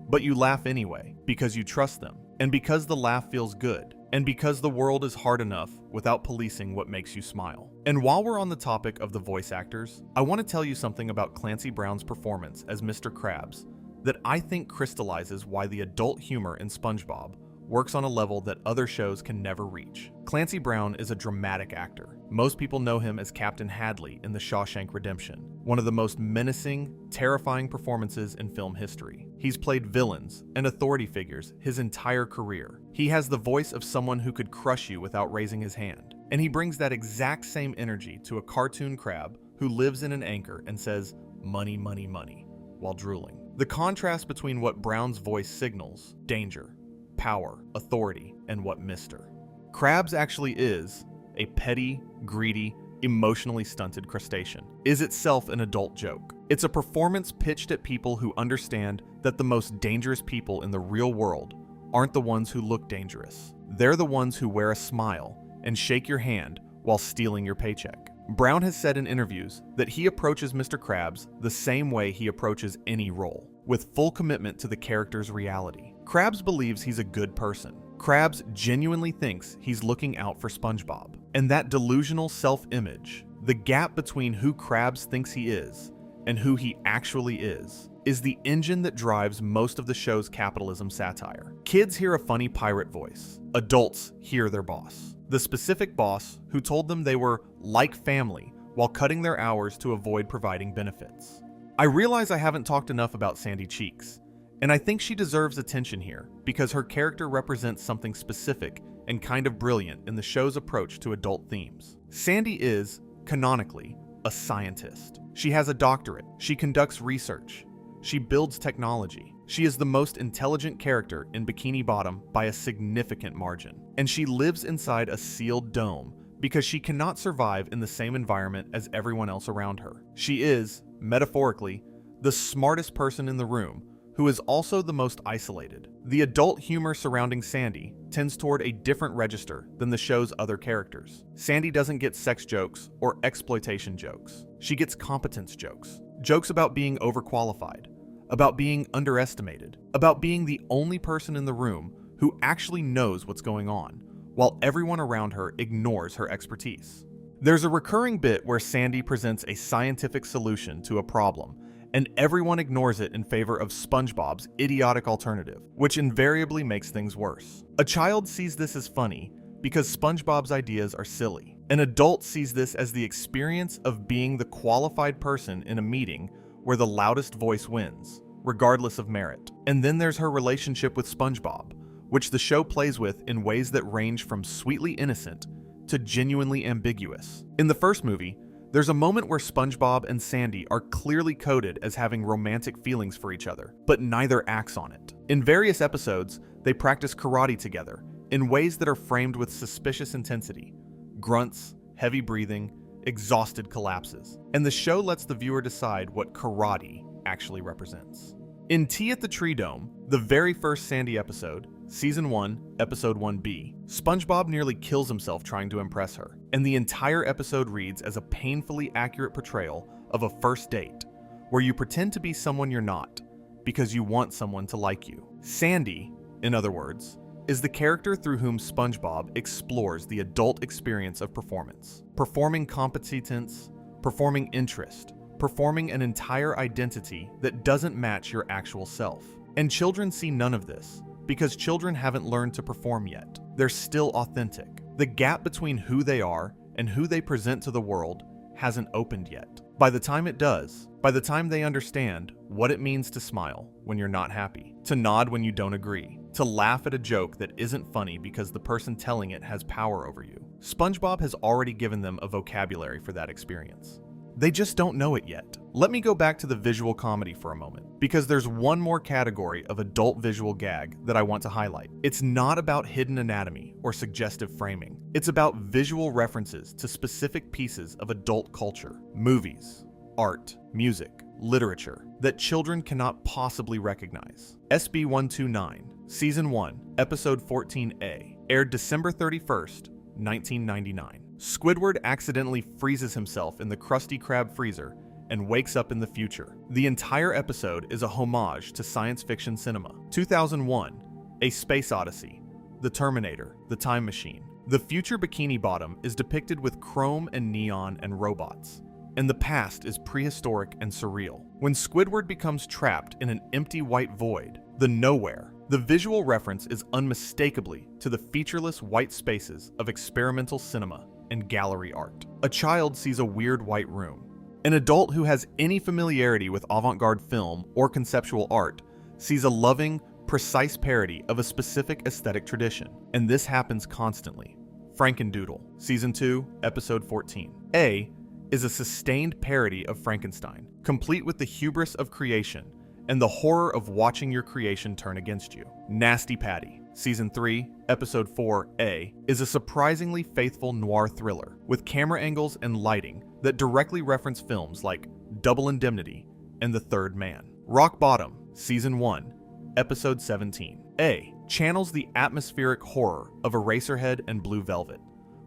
but you laugh anyway because you trust them, and because the laugh feels good, and because the world is hard enough without policing what makes you smile. And while we're on the topic of the voice actors, I want to tell you something about Clancy Brown's performance as Mr. Krabs that I think crystallizes why the adult humor in SpongeBob works on a level that other shows can never reach. Clancy Brown is a dramatic actor. Most people know him as Captain Hadley in The Shawshank Redemption, one of the most menacing, terrifying performances in film history. He's played villains and authority figures his entire career. He has the voice of someone who could crush you without raising his hand. And he brings that exact same energy to a cartoon crab who lives in an anchor and says, "Money, money, money," while drooling. The contrast between what Brown's voice signals, danger, power, authority, and what Mr. Krabs actually is, a petty, greedy, emotionally stunted crustacean, is itself an adult joke. It's a performance pitched at people who understand that the most dangerous people in the real world aren't the ones who look dangerous. They're the ones who wear a smile and shake your hand while stealing your paycheck. Brown has said in interviews that he approaches Mr. Krabs the same way he approaches any role, with full commitment to the character's reality. Krabs believes he's a good person. Krabs genuinely thinks he's looking out for SpongeBob. And that delusional self-image, the gap between who Krabs thinks he is and who he actually is the engine that drives most of the show's capitalism satire. Kids hear a funny pirate voice. Adults hear their boss. The specific boss who told them they were like family while cutting their hours to avoid providing benefits. I realize I haven't talked enough about Sandy Cheeks, and I think she deserves attention here because her character represents something specific and kind of brilliant in the show's approach to adult themes. Sandy is, canonically, a scientist. She has a doctorate. She conducts research. She builds technology. She is the most intelligent character in Bikini Bottom by a significant margin. And she lives inside a sealed dome because she cannot survive in the same environment as everyone else around her. She is, metaphorically, the smartest person in the room, who is also the most isolated. The adult humor surrounding Sandy tends toward a different register than the show's other characters. Sandy doesn't get sex jokes or exploitation jokes. She gets competence jokes. Jokes about being overqualified, about being underestimated, about being the only person in the room who actually knows what's going on, while everyone around her ignores her expertise. There's a recurring bit where Sandy presents a scientific solution to a problem, and everyone ignores it in favor of SpongeBob's idiotic alternative, which invariably makes things worse. A child sees this as funny because SpongeBob's ideas are silly. An adult sees this as the experience of being the qualified person in a meeting where the loudest voice wins, regardless of merit. And then there's her relationship with SpongeBob, which the show plays with in ways that range from sweetly innocent to genuinely ambiguous. In the first movie, there's a moment where SpongeBob and Sandy are clearly coded as having romantic feelings for each other, but neither acts on it. In various episodes, they practice karate together in ways that are framed with suspicious intensity. Grunts, heavy breathing, exhausted collapses. And the show lets the viewer decide what karate actually represents. In Tea at the Tree Dome, the very first Sandy episode, Season 1, Episode 1B, SpongeBob nearly kills himself trying to impress her, and the entire episode reads as a painfully accurate portrayal of a first date, where you pretend to be someone you're not, because you want someone to like you. Sandy, in other words, is the character through whom SpongeBob explores the adult experience of performance. Performing competence, performing interest, performing an entire identity that doesn't match your actual self. And children see none of this, because children haven't learned to perform yet. They're still authentic. The gap between who they are and who they present to the world hasn't opened yet. By the time it does, by the time they understand what it means to smile when you're not happy, to nod when you don't agree, to laugh at a joke that isn't funny because the person telling it has power over you, SpongeBob has already given them a vocabulary for that experience. They just don't know it yet. Let me go back to the visual comedy for a moment, because there's one more category of adult visual gag that I want to highlight. It's not about hidden anatomy or suggestive framing. It's about visual references to specific pieces of adult culture, movies, art, music, literature, that children cannot possibly recognize. SB 129, Season 1, Episode 14A, aired December 31st, 1999. Squidward accidentally freezes himself in the Krusty Krab freezer and wakes up in the future. The entire episode is a homage to science fiction cinema. 2001, A Space Odyssey, The Terminator, The Time Machine. The future Bikini Bottom is depicted with chrome and neon and robots, and the past is prehistoric and surreal. When Squidward becomes trapped in an empty white void, the nowhere, the visual reference is unmistakably to the featureless white spaces of experimental cinema and gallery art. A child sees a weird white room. An adult who has any familiarity with avant-garde film or conceptual art sees a loving, precise parody of a specific aesthetic tradition, and this happens constantly. Frankendoodle, Season 2, Episode 14. A is a sustained parody of Frankenstein, complete with the hubris of creation and the horror of watching your creation turn against you. Nasty Patty, Season 3, Episode 4A, is a surprisingly faithful noir thriller with camera angles and lighting that directly reference films like Double Indemnity and The Third Man. Rock Bottom, Season 1, Episode 17. A channels the atmospheric horror of Eraserhead and Blue Velvet,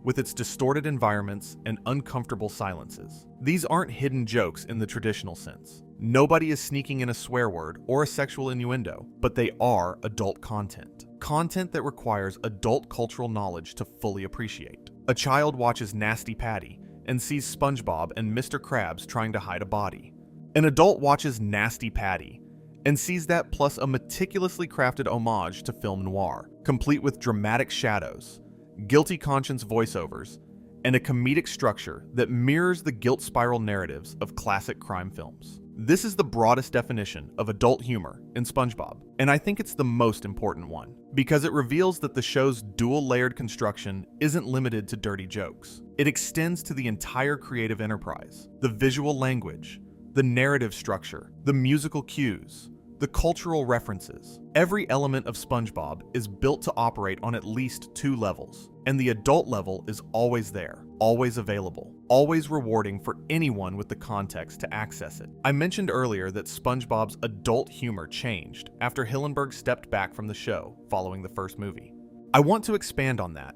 with its distorted environments and uncomfortable silences. These aren't hidden jokes in the traditional sense. Nobody is sneaking in a swear word or a sexual innuendo, but they are adult content. Content that requires adult cultural knowledge to fully appreciate. A child watches Nasty Patty and sees SpongeBob and Mr. Krabs trying to hide a body. An adult watches Nasty Patty and sees that plus a meticulously crafted homage to film noir, complete with dramatic shadows, guilty conscience voiceovers, and a comedic structure that mirrors the guilt spiral narratives of classic crime films. This is the broadest definition of adult humor in SpongeBob, and I think it's the most important one, because it reveals that the show's dual-layered construction isn't limited to dirty jokes. It extends to the entire creative enterprise, the visual language, the narrative structure, the musical cues, the cultural references. Every element of SpongeBob is built to operate on at least two levels, and the adult level is always there, always available, always rewarding for anyone with the context to access it. I mentioned earlier that SpongeBob's adult humor changed after Hillenburg stepped back from the show following the first movie. I want to expand on that,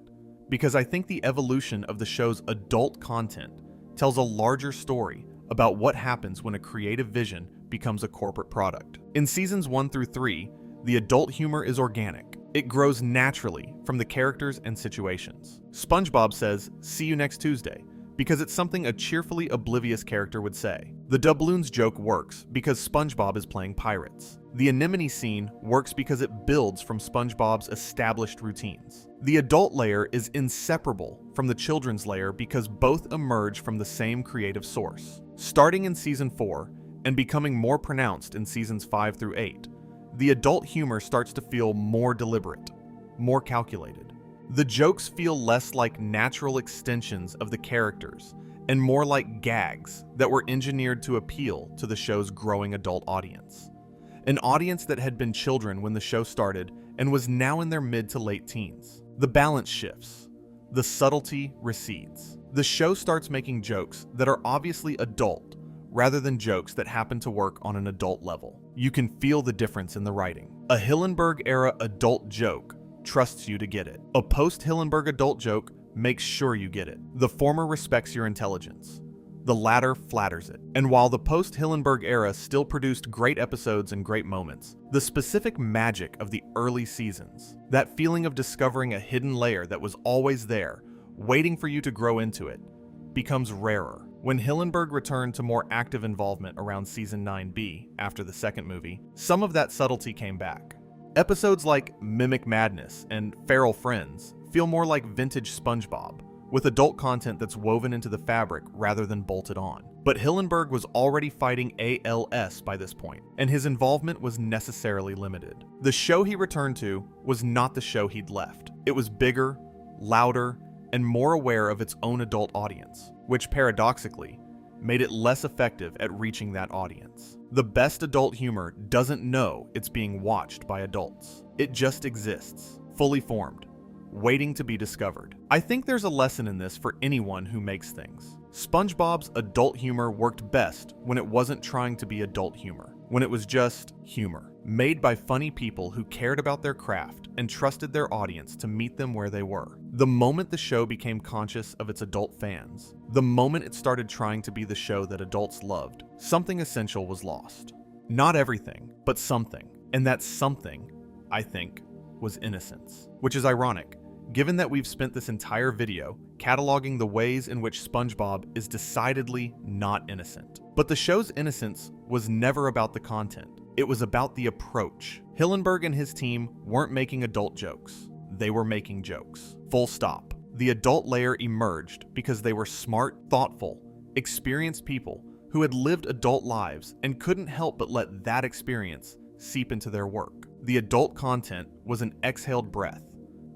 because I think the evolution of the show's adult content tells a larger story about what happens when a creative vision becomes a corporate product. In seasons 1 through 3, the adult humor is organic. It grows naturally from the characters and situations. SpongeBob says, "See you next Tuesday," because it's something a cheerfully oblivious character would say. The doubloons joke works because SpongeBob is playing pirates. The anemone scene works because it builds from SpongeBob's established routines. The adult layer is inseparable from the children's layer because both emerge from the same creative source. Starting in season 4 and becoming more pronounced in seasons 5 through 8, the adult humor starts to feel more deliberate, more calculated. The jokes feel less like natural extensions of the characters and more like gags that were engineered to appeal to the show's growing adult audience. An audience that had been children when the show started and was now in their mid to late teens. The balance shifts. The subtlety recedes. The show starts making jokes that are obviously adult, rather than jokes that happen to work on an adult level. You can feel the difference in the writing. A Hillenburg-era adult joke trusts you to get it. A post-Hillenburg adult joke makes sure you get it. The former respects your intelligence. The latter flatters it. And while the post-Hillenburg era still produced great episodes and great moments, the specific magic of the early seasons, that feeling of discovering a hidden layer that was always there, waiting for you to grow into it, becomes rarer. When Hillenburg returned to more active involvement around Season 9B, after the second movie, some of that subtlety came back. Episodes like Mimic Madness and Feral Friends feel more like vintage SpongeBob, with adult content that's woven into the fabric rather than bolted on. But Hillenburg was already fighting ALS by this point, and his involvement was necessarily limited. The show he returned to was not the show he'd left. It was bigger, louder, and more aware of its own adult audience, which paradoxically made it less effective at reaching that audience. The best adult humor doesn't know it's being watched by adults. It just exists, fully formed, waiting to be discovered. I think there's a lesson in this for anyone who makes things. SpongeBob's adult humor worked best when it wasn't trying to be adult humor, when it was just humor, made by funny people who cared about their craft and trusted their audience to meet them where they were. The moment the show became conscious of its adult fans, the moment it started trying to be the show that adults loved, something essential was lost. Not everything, but something. And that something, I think, was innocence. Which is ironic, given that we've spent this entire video cataloging the ways in which SpongeBob is decidedly not innocent. But the show's innocence was never about the content. It was about the approach. Hillenburg and his team weren't making adult jokes. They were making jokes. Full stop. The adult layer emerged because they were smart, thoughtful, experienced people who had lived adult lives and couldn't help but let that experience seep into their work. The adult content was an exhaled breath,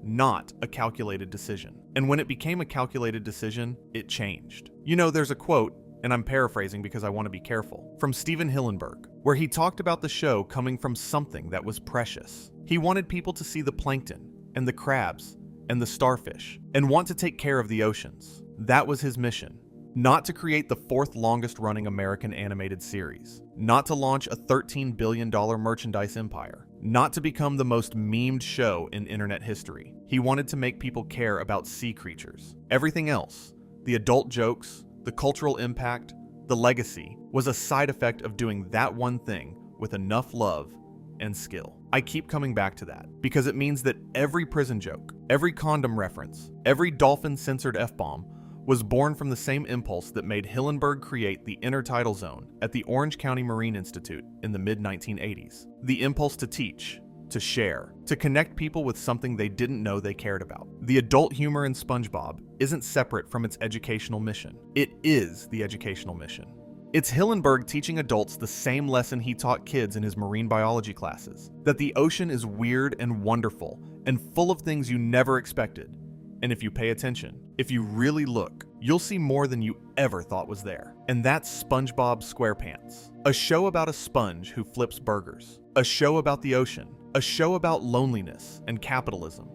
not a calculated decision. And when it became a calculated decision, it changed. You know, there's a quote, and I'm paraphrasing because I want to be careful, from Steven Hillenburg, where he talked about the show coming from something that was precious. He wanted people to see the plankton, and the crabs, and the starfish, and want to take care of the oceans. That was his mission. Not to create the fourth longest running American animated series. Not to launch a $13 billion merchandise empire. Not to become the most memed show in internet history. He wanted to make people care about sea creatures. Everything else, the adult jokes, the cultural impact, the legacy, was a side effect of doing that one thing with enough love and skill. I keep coming back to that because it means that every prison joke, every condom reference, every dolphin-censored F-bomb was born from the same impulse that made Hillenburg create the intertidal zone at the Orange County Marine Institute in the mid-1980s. The impulse to teach, to share, to connect people with something they didn't know they cared about. The adult humor in SpongeBob isn't separate from its educational mission. It is the educational mission. It's Hillenburg teaching adults the same lesson he taught kids in his marine biology classes, that the ocean is weird and wonderful and full of things you never expected. And if you pay attention, if you really look, you'll see more than you ever thought was there. And that's SpongeBob SquarePants, a show about a sponge who flips burgers, a show about the ocean, a show about loneliness and capitalism,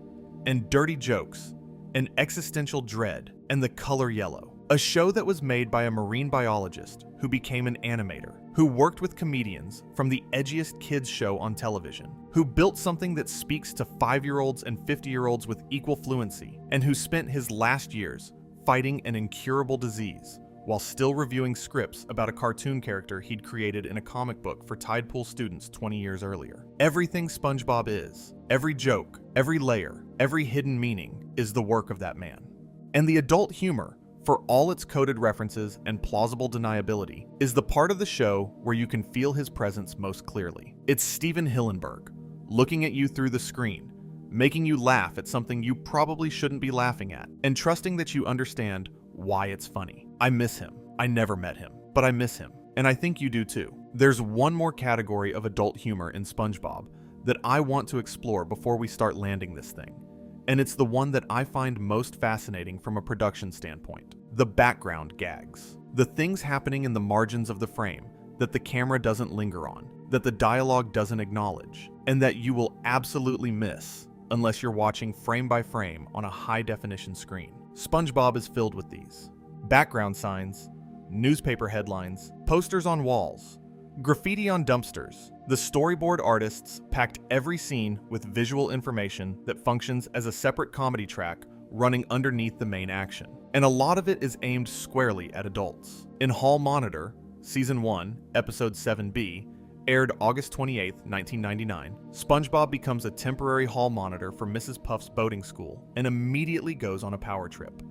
and dirty jokes, and existential dread, and the color yellow. A show that was made by a marine biologist who became an animator, who worked with comedians from the edgiest kids show on television, who built something that speaks to 5-year-olds and 50-year-olds with equal fluency, and who spent his last years fighting an incurable disease while still reviewing scripts about a cartoon character he'd created in a comic book for Tide Pool students 20 years earlier. Everything SpongeBob is, every joke, every layer, every hidden meaning is the work of that man. And the adult humor, for all its coded references and plausible deniability, is the part of the show where you can feel his presence most clearly. It's Steven Hillenburg, looking at you through the screen, making you laugh at something you probably shouldn't be laughing at, and trusting that you understand why it's funny. I miss him. I never met him, but I miss him, and I think you do too. There's one more category of adult humor in SpongeBob that I want to explore before we start landing this thing. And it's the one that I find most fascinating from a production standpoint. The background gags. The things happening in the margins of the frame that the camera doesn't linger on, that the dialogue doesn't acknowledge, and that you will absolutely miss unless you're watching frame by frame on a high-definition screen. SpongeBob is filled with these. Background signs newspaper headlines, posters on walls, graffiti on dumpsters. The storyboard artists packed every scene with visual information that functions as a separate comedy track running underneath the main action. And a lot of it is aimed squarely at adults. In Hall Monitor, Season 1, Episode 7B, aired August 28, 1999, SpongeBob becomes a temporary hall monitor for Mrs. Puff's boating school and immediately goes on a power trip,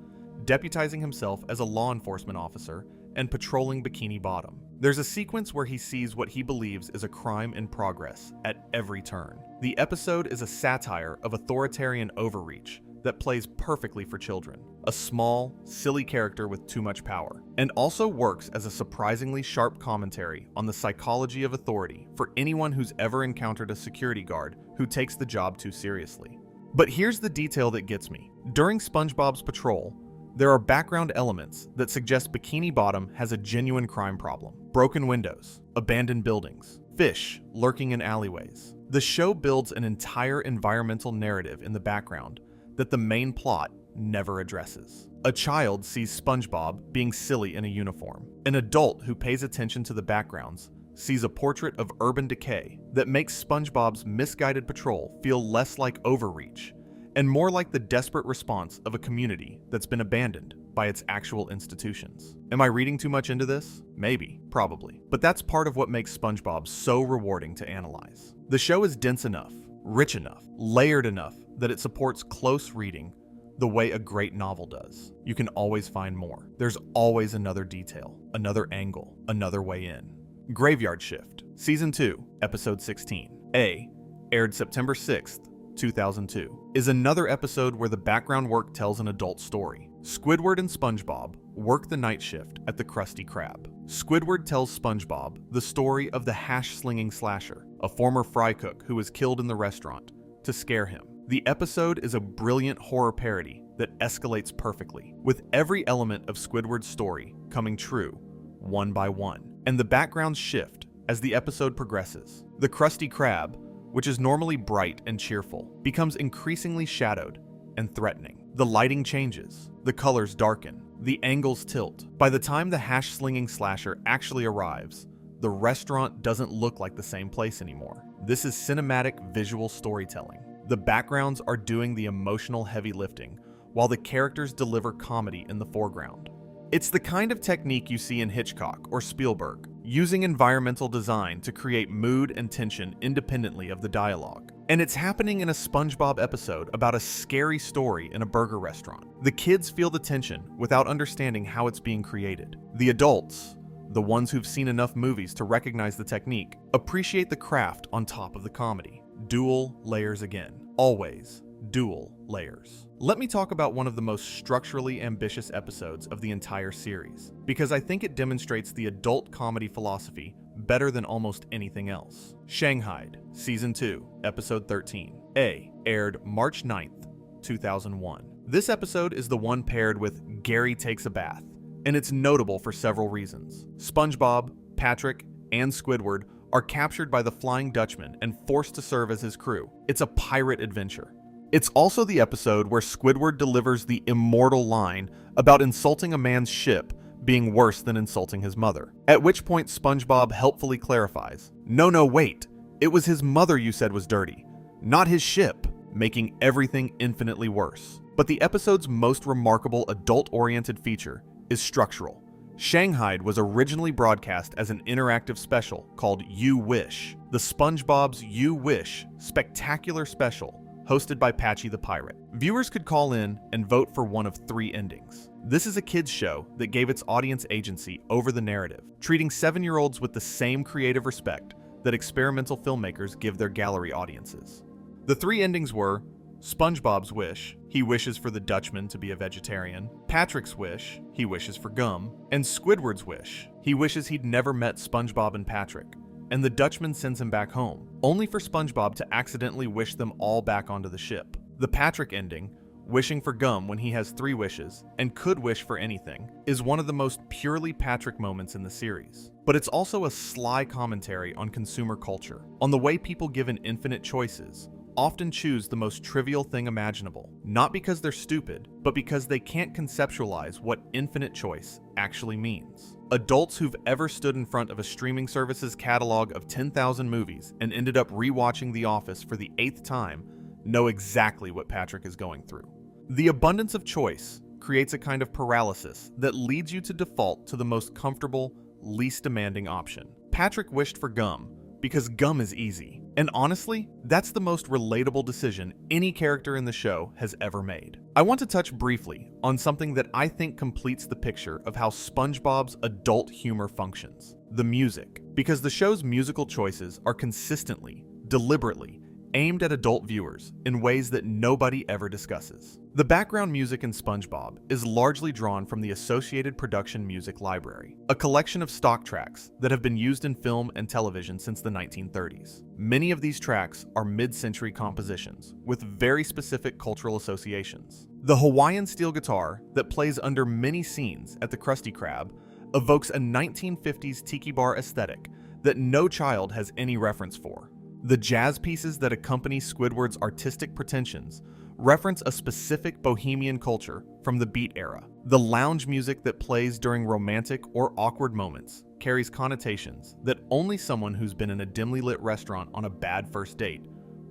deputizing himself as a law enforcement officer and patrolling Bikini Bottom. There's a sequence where he sees what he believes is a crime in progress at every turn. The episode is a satire of authoritarian overreach that plays perfectly for children, a small, silly character with too much power, and also works as a surprisingly sharp commentary on the psychology of authority for anyone who's ever encountered a security guard who takes the job too seriously. But here's the detail that gets me. During SpongeBob's patrol, there are background elements that suggest Bikini Bottom has a genuine crime problem. Broken windows, abandoned buildings, fish lurking in alleyways. The show builds an entire environmental narrative in the background that the main plot never addresses. A child sees SpongeBob being silly in a uniform. An adult who pays attention to the backgrounds sees a portrait of urban decay that makes SpongeBob's misguided patrol feel less like overreach and more like the desperate response of a community that's been abandoned by its actual institutions. Am I reading too much into this? Maybe, probably. But that's part of what makes SpongeBob so rewarding to analyze. The show is dense enough, rich enough, layered enough that it supports close reading the way a great novel does. You can always find more. There's always another detail, another angle, another way in. Graveyard Shift, Season 2, Episode 16. A, aired September 6th, 2002, is another episode where the background work tells an adult story. Squidward and SpongeBob work the night shift at the Krusty Krab. Squidward tells SpongeBob the story of the hash-slinging slasher, a former fry cook who was killed in the restaurant, to scare him. The episode is a brilliant horror parody that escalates perfectly, with every element of Squidward's story coming true, one by one, and the backgrounds shift as the episode progresses. The Krusty Krab, which is normally bright and cheerful, becomes increasingly shadowed and threatening. The lighting changes, the colors darken, the angles tilt. By the time the hash-slinging slasher actually arrives, the restaurant doesn't look like the same place anymore. This is cinematic visual storytelling. The backgrounds are doing the emotional heavy lifting, while the characters deliver comedy in the foreground. It's the kind of technique you see in Hitchcock or Spielberg, using environmental design to create mood and tension independently of the dialogue. And it's happening in a SpongeBob episode about a scary story in a burger restaurant. The kids feel the tension without understanding how it's being created. The adults, the ones who've seen enough movies to recognize the technique, appreciate the craft on top of the comedy. Dual layers again. Always dual layers. Let me talk about one of the most structurally ambitious episodes of the entire series, because I think it demonstrates the adult comedy philosophy better than almost anything else. Shanghaied, Season 2, Episode 13. A, aired March 9th, 2001. This episode is the one paired with Gary Takes a Bath, and it's notable for several reasons. SpongeBob, Patrick, and Squidward are captured by the Flying Dutchman and forced to serve as his crew. It's a pirate adventure. It's also the episode where Squidward delivers the immortal line about insulting a man's ship being worse than insulting his mother. At which point SpongeBob helpfully clarifies, No, wait, it was his mother you said was dirty, not his ship, making everything infinitely worse. But the episode's most remarkable adult-oriented feature is structural. Shanghaied was originally broadcast as an interactive special called You Wish, the SpongeBob's You Wish Spectacular Special, hosted by Patchy the Pirate. Viewers could call in and vote for one of 3 endings. This is a kids' show that gave its audience agency over the narrative, treating 7-year-olds with the same creative respect that experimental filmmakers give their gallery audiences. The 3 endings were SpongeBob's wish, he wishes for the Dutchman to be a vegetarian; Patrick's wish, he wishes for gum; and Squidward's wish, he wishes he'd never met SpongeBob and Patrick, and the Dutchman sends him back home, only for SpongeBob to accidentally wish them all back onto the ship. The Patrick ending, wishing for gum when he has 3 wishes and could wish for anything, is one of the most purely Patrick moments in the series. But it's also a sly commentary on consumer culture, on the way people given infinite choices often choose the most trivial thing imaginable, not because they're stupid, but because they can't conceptualize what infinite choice actually means. Adults who've ever stood in front of a streaming service's catalog of 10,000 movies and ended up rewatching The Office for the 8th time know exactly what Patrick is going through. The abundance of choice creates a kind of paralysis that leads you to default to the most comfortable, least demanding option. Patrick wished for gum because gum is easy. And honestly, that's the most relatable decision any character in the show has ever made. I want to touch briefly on something that I think completes the picture of how SpongeBob's adult humor functions: the music. Because the show's musical choices are consistently, deliberately, aimed at adult viewers in ways that nobody ever discusses. The background music in SpongeBob is largely drawn from the Associated Production Music Library, a collection of stock tracks that have been used in film and television since the 1930s. Many of these tracks are mid-century compositions with very specific cultural associations. The Hawaiian steel guitar that plays under many scenes at the Krusty Krab evokes a 1950s tiki bar aesthetic that no child has any reference for. The jazz pieces that accompany Squidward's artistic pretensions reference a specific bohemian culture from the Beat era. The lounge music that plays during romantic or awkward moments carries connotations that only someone who's been in a dimly lit restaurant on a bad first date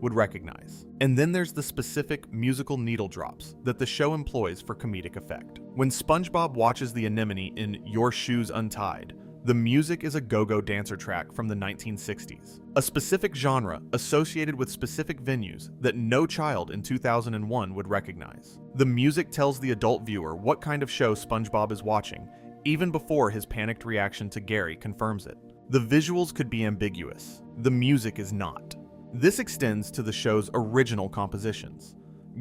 would recognize. And then there's the specific musical needle drops that the show employs for comedic effect. When SpongeBob watches the anemone in Your Shoes Untied, the music is a go-go dancer track from the 1960s, a specific genre associated with specific venues that no child in 2001 would recognize. The music tells the adult viewer what kind of show SpongeBob is watching, even before his panicked reaction to Gary confirms it. The visuals could be ambiguous. The music is not. This extends to the show's original compositions.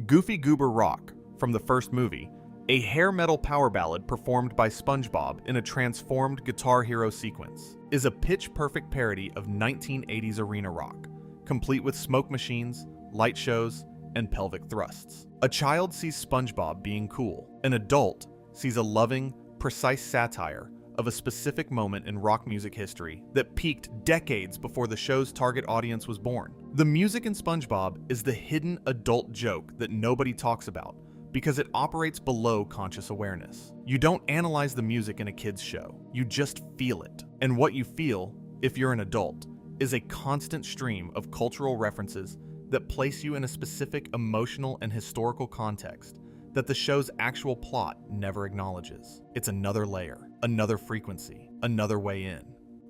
Goofy Goober Rock, from the first movie, a hair metal power ballad performed by SpongeBob in a transformed Guitar Hero sequence, is a pitch-perfect parody of 1980s arena rock, complete with smoke machines, light shows, and pelvic thrusts. A child sees SpongeBob being cool. An adult sees a loving, precise satire of a specific moment in rock music history that peaked decades before the show's target audience was born. The music in SpongeBob is the hidden adult joke that nobody talks about, because it operates below conscious awareness. You don't analyze the music in a kid's show, you just feel it. And what you feel, if you're an adult, is a constant stream of cultural references that place you in a specific emotional and historical context that the show's actual plot never acknowledges. It's another layer, another frequency, another way in.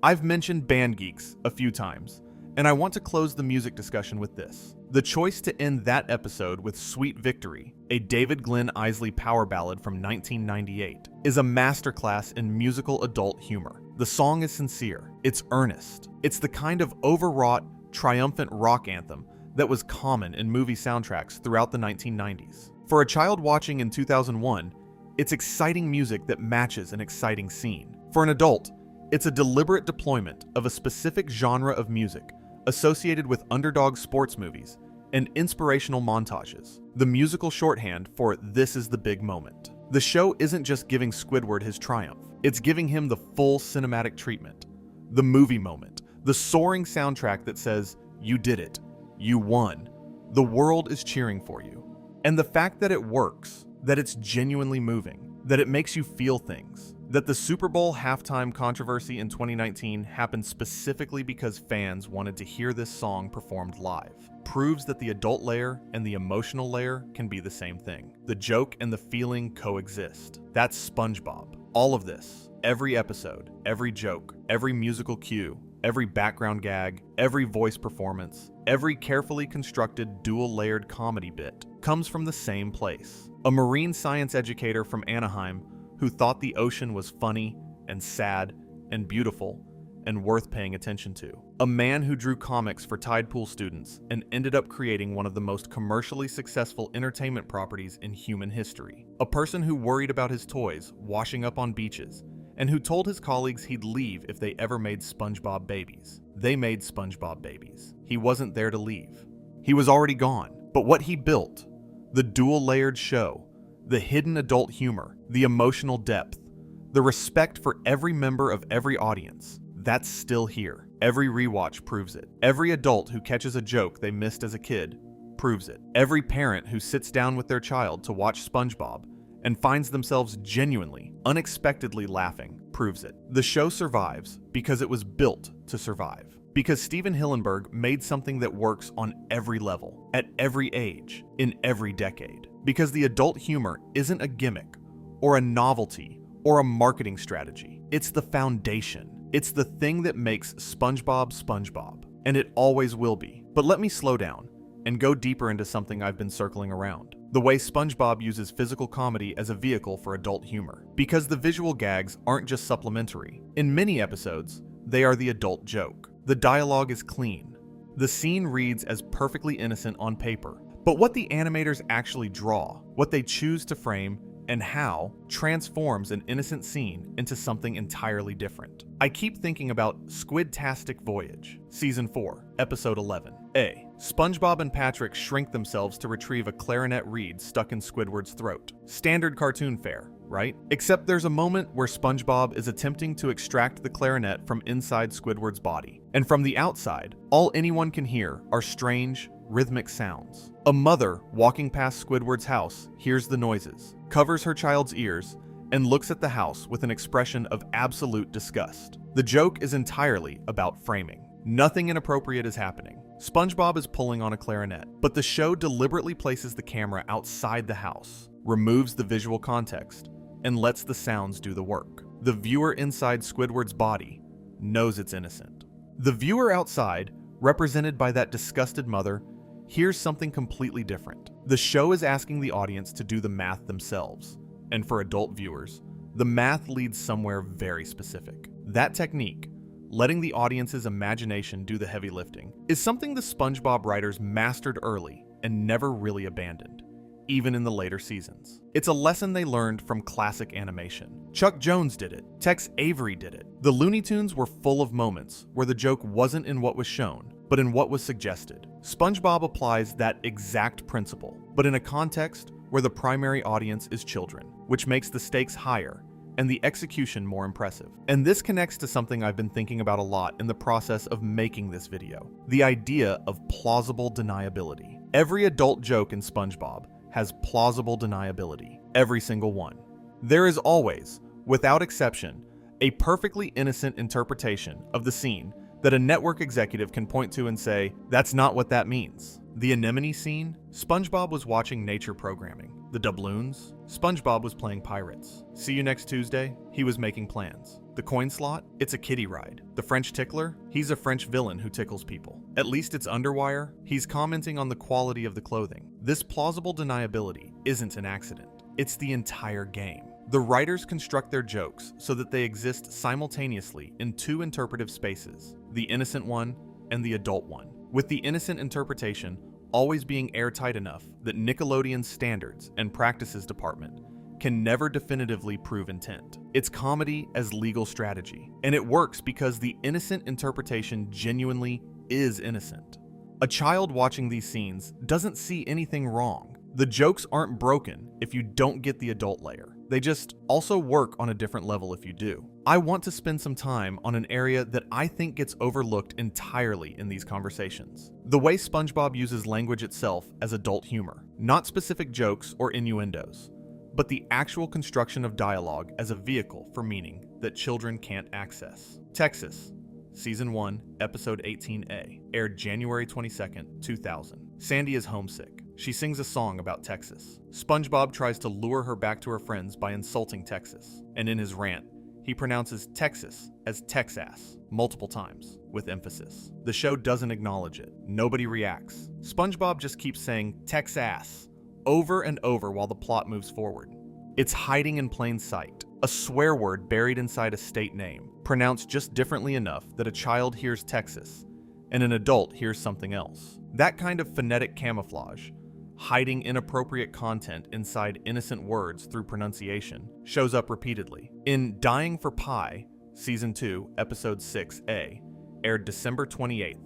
I've mentioned Band Geeks a few times, and I want to close the music discussion with this. The choice to end that episode with Sweet Victory, a David Glenn Isley power ballad from 1998, is a masterclass in musical adult humor. The song is sincere, it's earnest, it's the kind of overwrought, triumphant rock anthem that was common in movie soundtracks throughout the 1990s. For a child watching in 2001, it's exciting music that matches an exciting scene. For an adult, it's a deliberate deployment of a specific genre of music associated with underdog sports movies and inspirational montages, the musical shorthand for "this is the big moment." The show isn't just giving Squidward his triumph, it's giving him the full cinematic treatment, the movie moment, the soaring soundtrack that says, "You did it, you won, the world is cheering for you." And the fact that it works, that it's genuinely moving, that it makes you feel things, that the Super Bowl halftime controversy in 2019 happened specifically because fans wanted to hear this song performed live, proves that the adult layer and the emotional layer can be the same thing. The joke and the feeling coexist. That's SpongeBob. All of this, every episode, every joke, every musical cue, every background gag, every voice performance, every carefully constructed dual-layered comedy bit comes from the same place. A marine science educator from Anaheim who thought the ocean was funny and sad and beautiful and worth paying attention to. A man who drew comics for Tide Pool students and ended up creating one of the most commercially successful entertainment properties in human history. A person who worried about his toys washing up on beaches and who told his colleagues he'd leave if they ever made SpongeBob babies. They made SpongeBob babies. He wasn't there to leave. He was already gone. But what he built, the dual-layered show, the hidden adult humor, the emotional depth, the respect for every member of every audience, that's still here. Every rewatch proves it. Every adult who catches a joke they missed as a kid proves it. Every parent who sits down with their child to watch SpongeBob and finds themselves genuinely, unexpectedly laughing proves it. The show survives because it was built to survive. Because Steven Hillenburg made something that works on every level, at every age, in every decade. Because the adult humor isn't a gimmick, or a novelty, or a marketing strategy. It's the foundation. It's the thing that makes SpongeBob SpongeBob. And it always will be. But let me slow down and go deeper into something I've been circling around. The way SpongeBob uses physical comedy as a vehicle for adult humor. Because the visual gags aren't just supplementary. In many episodes, they are the adult joke. The dialogue is clean. The scene reads as perfectly innocent on paper. But what the animators actually draw, what they choose to frame, and how transforms an innocent scene into something entirely different. I keep thinking about Squid-tastic Voyage, Season 4, Episode 11. A. SpongeBob and Patrick shrink themselves to retrieve a clarinet reed stuck in Squidward's throat. Standard cartoon fare, right? Except there's a moment where SpongeBob is attempting to extract the clarinet from inside Squidward's body. And from the outside, all anyone can hear are strange, rhythmic sounds. A mother walking past Squidward's house hears the noises, covers her child's ears, and looks at the house with an expression of absolute disgust. The joke is entirely about framing. Nothing inappropriate is happening. SpongeBob is pulling on a clarinet, but the show deliberately places the camera outside the house, removes the visual context, and lets the sounds do the work. The viewer inside Squidward's body knows it's innocent. The viewer outside, represented by that disgusted mother, here's something completely different. The show is asking the audience to do the math themselves, and for adult viewers, the math leads somewhere very specific. That technique, letting the audience's imagination do the heavy lifting, is something the SpongeBob writers mastered early and never really abandoned, even in the later seasons. It's a lesson they learned from classic animation. Chuck Jones did it. Tex Avery did it. The Looney Tunes were full of moments where the joke wasn't in what was shown, but in what was suggested. SpongeBob applies that exact principle, but in a context where the primary audience is children, which makes the stakes higher and the execution more impressive. And this connects to something I've been thinking about a lot in the process of making this video: the idea of plausible deniability. Every adult joke in SpongeBob has plausible deniability, every single one. There is always, without exception, a perfectly innocent interpretation of the scene that a network executive can point to and say, that's not what that means. The anemone scene? SpongeBob was watching nature programming. The doubloons? SpongeBob was playing pirates. See you next Tuesday? He was making plans. The coin slot? It's a kiddie ride. The French tickler? He's a French villain who tickles people. At least it's underwire? He's commenting on the quality of the clothing. This plausible deniability isn't an accident. It's the entire game. The writers construct their jokes so that they exist simultaneously in two interpretive spaces, the innocent one and the adult one, with the innocent interpretation always being airtight enough that Nickelodeon's standards and practices department can never definitively prove intent. It's comedy as legal strategy, and it works because the innocent interpretation genuinely is innocent. A child watching these scenes doesn't see anything wrong. The jokes aren't broken if you don't get the adult layer. They just also work on a different level if you do. I want to spend some time on an area that I think gets overlooked entirely in these conversations. The way SpongeBob uses language itself as adult humor. Not specific jokes or innuendos, but the actual construction of dialogue as a vehicle for meaning that children can't access. Texas, Season 1, Episode 18A, aired January 22nd, 2000. Sandy is homesick. She sings a song about Texas. SpongeBob tries to lure her back to her friends by insulting Texas, and in his rant, he pronounces Texas as Texas multiple times, with emphasis. The show doesn't acknowledge it. Nobody reacts. SpongeBob just keeps saying Texas over and over while the plot moves forward. It's hiding in plain sight, a swear word buried inside a state name, pronounced just differently enough that a child hears Texas and an adult hears something else. That kind of phonetic camouflage, hiding inappropriate content inside innocent words through pronunciation, shows up repeatedly. In Dying for Pie, Season 2, Episode 6A, aired December 28th,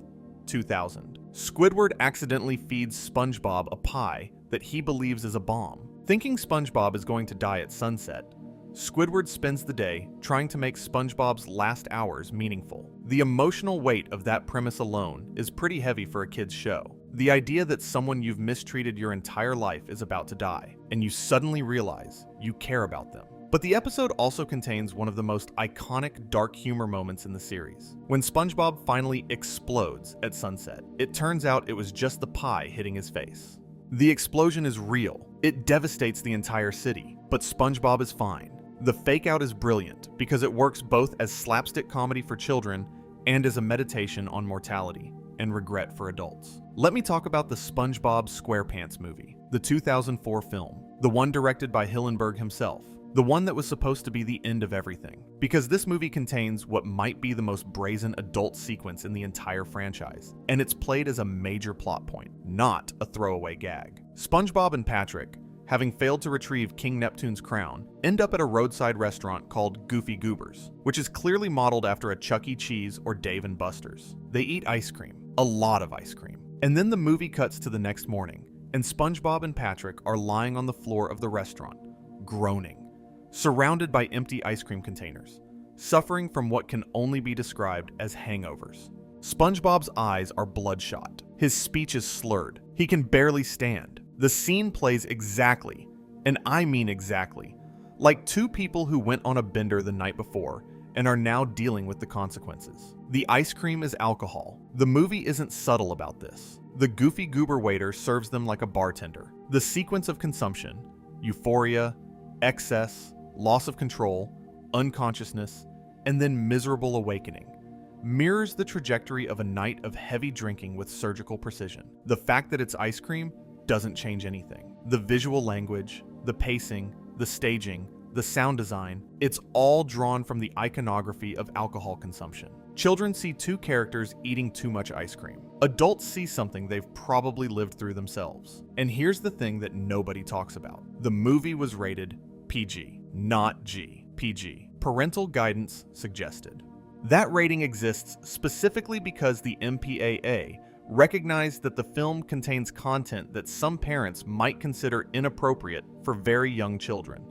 2000. Squidward accidentally feeds SpongeBob a pie that he believes is a bomb. Thinking SpongeBob is going to die at sunset, Squidward spends the day trying to make SpongeBob's last hours meaningful. The emotional weight of that premise alone is pretty heavy for a kid's show. The idea that someone you've mistreated your entire life is about to die, and you suddenly realize you care about them. But the episode also contains one of the most iconic dark humor moments in the series. When SpongeBob finally explodes at sunset, it turns out it was just the pie hitting his face. The explosion is real. It devastates the entire city, but SpongeBob is fine. The fake out is brilliant because it works both as slapstick comedy for children and as a meditation on mortality and regret for adults. Let me talk about the SpongeBob SquarePants movie, the 2004 film, the one directed by Hillenburg himself. The one that was supposed to be the end of everything, because this movie contains what might be the most brazen adult sequence in the entire franchise, and it's played as a major plot point, not a throwaway gag. SpongeBob and Patrick, having failed to retrieve King Neptune's crown, end up at a roadside restaurant called Goofy Goobers, which is clearly modeled after a Chuck E. Cheese or Dave & Buster's. They eat ice cream, a lot of ice cream. And then the movie cuts to the next morning, and SpongeBob and Patrick are lying on the floor of the restaurant, groaning, surrounded by empty ice cream containers, suffering from what can only be described as hangovers. SpongeBob's eyes are bloodshot. His speech is slurred. He can barely stand. The scene plays exactly, and I mean exactly, like two people who went on a bender the night before and are now dealing with the consequences. The ice cream is alcohol. The movie isn't subtle about this. The Goofy Goober waiter serves them like a bartender. The sequence of consumption, euphoria, excess, loss of control, unconsciousness, and then miserable awakening, mirrors the trajectory of a night of heavy drinking with surgical precision. The fact that it's ice cream doesn't change anything. The visual language, the pacing, the staging, the sound design, it's all drawn from the iconography of alcohol consumption. Children see two characters eating too much ice cream. Adults see something they've probably lived through themselves. And here's the thing that nobody talks about. The movie was rated PG, not G. PG. Parental guidance suggested. That rating exists specifically because the MPAA recognized that the film contains content that some parents might consider inappropriate for very young children.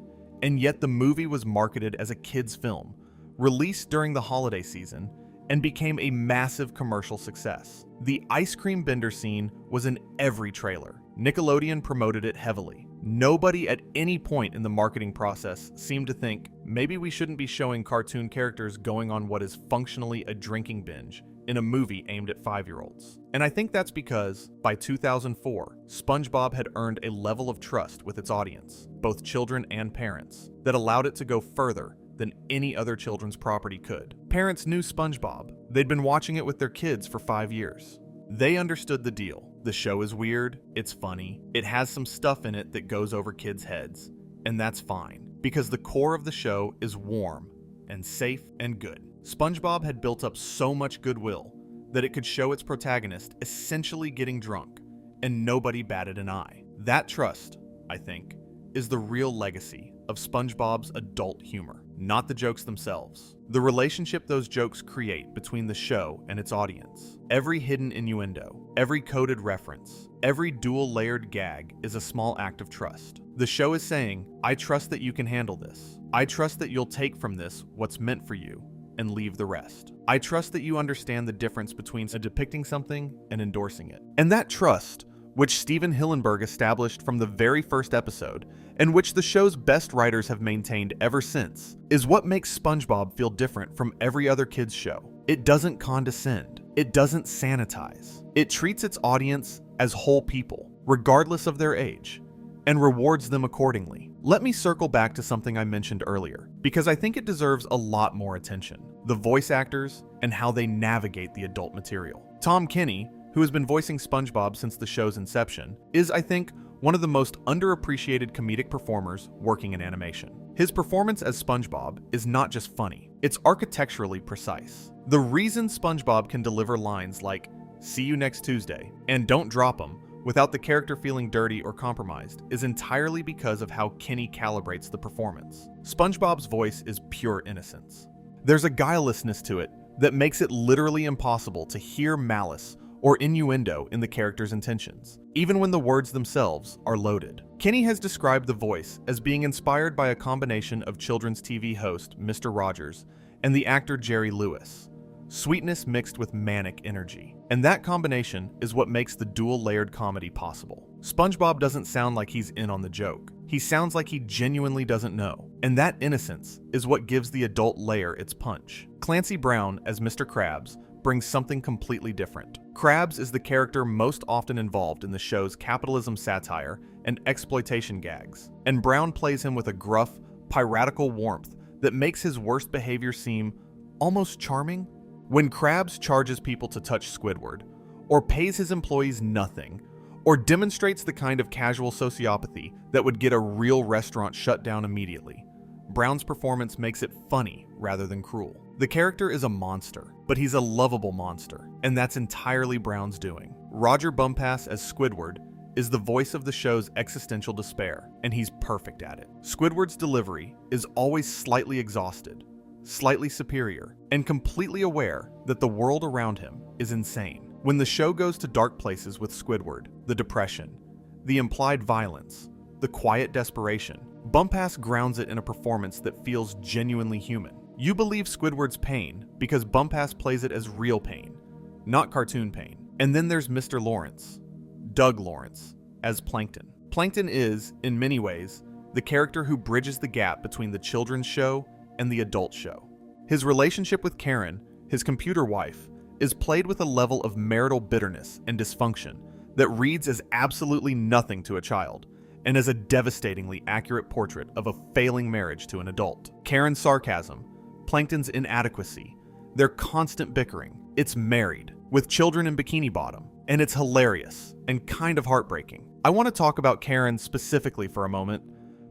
And yet the movie was marketed as a kids' film, released during the holiday season, and became a massive commercial success. The ice cream bender scene was in every trailer. Nickelodeon promoted it heavily. Nobody at any point in the marketing process seemed to think, maybe we shouldn't be showing cartoon characters going on what is functionally a drinking binge in a movie aimed at 5-year-olds. And I think that's because, by 2004, SpongeBob had earned a level of trust with its audience, both children and parents, that allowed it to go further than any other children's property could. Parents knew SpongeBob. They'd been watching it with their kids for 5 years. They understood the deal. The show is weird, it's funny, it has some stuff in it that goes over kids' heads, and that's fine, because the core of the show is warm and safe and good. SpongeBob had built up so much goodwill that it could show its protagonist essentially getting drunk, and nobody batted an eye. That trust, I think, is the real legacy of SpongeBob's adult humor, not the jokes themselves. The relationship those jokes create between the show and its audience. Every hidden innuendo, every coded reference, every dual-layered gag is a small act of trust. The show is saying, I trust that you can handle this. I trust that you'll take from this what's meant for you and leave the rest. I trust that you understand the difference between depicting something and endorsing it. And that trust, which Steven Hillenburg established from the very first episode, and which the show's best writers have maintained ever since, is what makes SpongeBob feel different from every other kids show. It doesn't condescend. It doesn't sanitize. It treats its audience as whole people, regardless of their age, and rewards them accordingly. Let me circle back to something I mentioned earlier, because I think it deserves a lot more attention. The voice actors and how they navigate the adult material. Tom Kenny, who has been voicing SpongeBob since the show's inception, is, I think, one of the most underappreciated comedic performers working in animation. His performance as SpongeBob is not just funny, it's architecturally precise. The reason SpongeBob can deliver lines like, "See you next Tuesday," and "Don't drop 'em," without the character feeling dirty or compromised is entirely because of how Kenny calibrates the performance. SpongeBob's voice is pure innocence. There's a guilelessness to it that makes it literally impossible to hear malice or innuendo in the character's intentions, even when the words themselves are loaded. Kenny has described the voice as being inspired by a combination of children's TV host Mr. Rogers and the actor Jerry Lewis. Sweetness mixed with manic energy. And that combination is what makes the dual-layered comedy possible. SpongeBob doesn't sound like he's in on the joke. He sounds like he genuinely doesn't know. And that innocence is what gives the adult layer its punch. Clancy Brown as Mr. Krabs brings something completely different. Krabs is the character most often involved in the show's capitalism satire and exploitation gags, and Brown plays him with a gruff, piratical warmth that makes his worst behavior seem almost charming. When Krabs charges people to touch Squidward, or pays his employees nothing, or demonstrates the kind of casual sociopathy that would get a real restaurant shut down immediately, Brown's performance makes it funny rather than cruel. The character is a monster, but he's a lovable monster, and that's entirely Brown's doing. Roger Bumpass as Squidward is the voice of the show's existential despair, and he's perfect at it. Squidward's delivery is always slightly exhausted, slightly superior, and completely aware that the world around him is insane. When the show goes to dark places with Squidward, the depression, the implied violence, the quiet desperation, Bumpass grounds it in a performance that feels genuinely human. You believe Squidward's pain because Bumpass plays it as real pain, not cartoon pain. And then there's Mr. Lawrence, Doug Lawrence, as Plankton. Plankton is, in many ways, the character who bridges the gap between the children's show and the adult show. His relationship with Karen, his computer wife, is played with a level of marital bitterness and dysfunction that reads as absolutely nothing to a child, and as a devastatingly accurate portrait of a failing marriage to an adult. Karen's sarcasm, Plankton's inadequacy, their constant bickering. It's married, with children in Bikini Bottom, and it's hilarious and kind of heartbreaking. I want to talk about Karen specifically for a moment,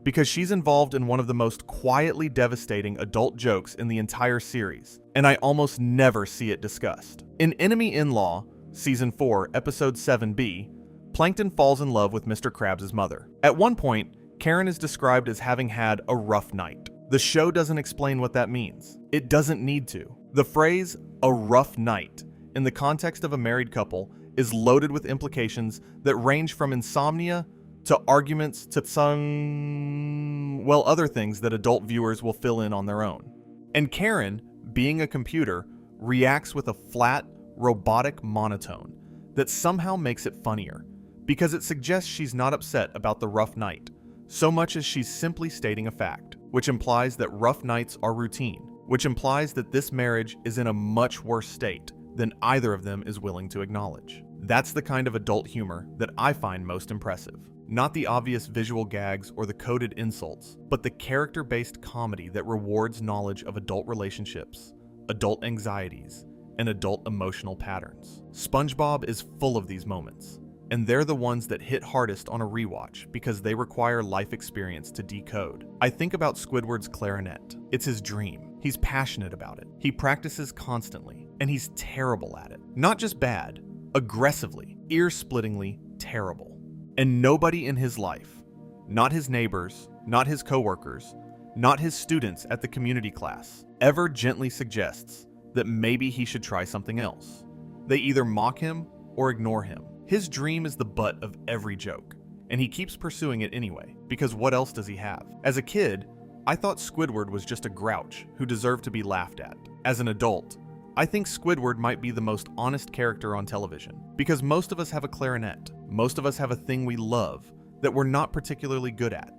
because she's involved in one of the most quietly devastating adult jokes in the entire series, and I almost never see it discussed. In Enemy In-Law, Season 4, Episode 7B, Plankton falls in love with Mr. Krabs' mother. At one point, Karen is described as having had a rough night. The show doesn't explain what that means. It doesn't need to. The phrase, a rough night, in the context of a married couple, is loaded with implications that range from insomnia to arguments to some, well, other things that adult viewers will fill in on their own. And Karen, being a computer, reacts with a flat, robotic monotone that somehow makes it funnier, because it suggests she's not upset about the rough night, so much as she's simply stating a fact, which implies that rough nights are routine, which implies that this marriage is in a much worse state than either of them is willing to acknowledge. That's the kind of adult humor that I find most impressive. Not the obvious visual gags or the coded insults, but the character-based comedy that rewards knowledge of adult relationships, adult anxieties, and adult emotional patterns. SpongeBob is full of these moments, and they're the ones that hit hardest on a rewatch because they require life experience to decode. I think about Squidward's clarinet. It's his dream. He's passionate about it. He practices constantly, and he's terrible at it. Not just bad, aggressively, ear-splittingly terrible. And nobody in his life, not his neighbors, not his coworkers, not his students at the community class, ever gently suggests that maybe he should try something else. They either mock him or ignore him. His dream is the butt of every joke, and he keeps pursuing it anyway, because what else does he have? As a kid, I thought Squidward was just a grouch who deserved to be laughed at. As an adult, I think Squidward might be the most honest character on television, because most of us have a clarinet. Most of us have a thing we love that we're not particularly good at,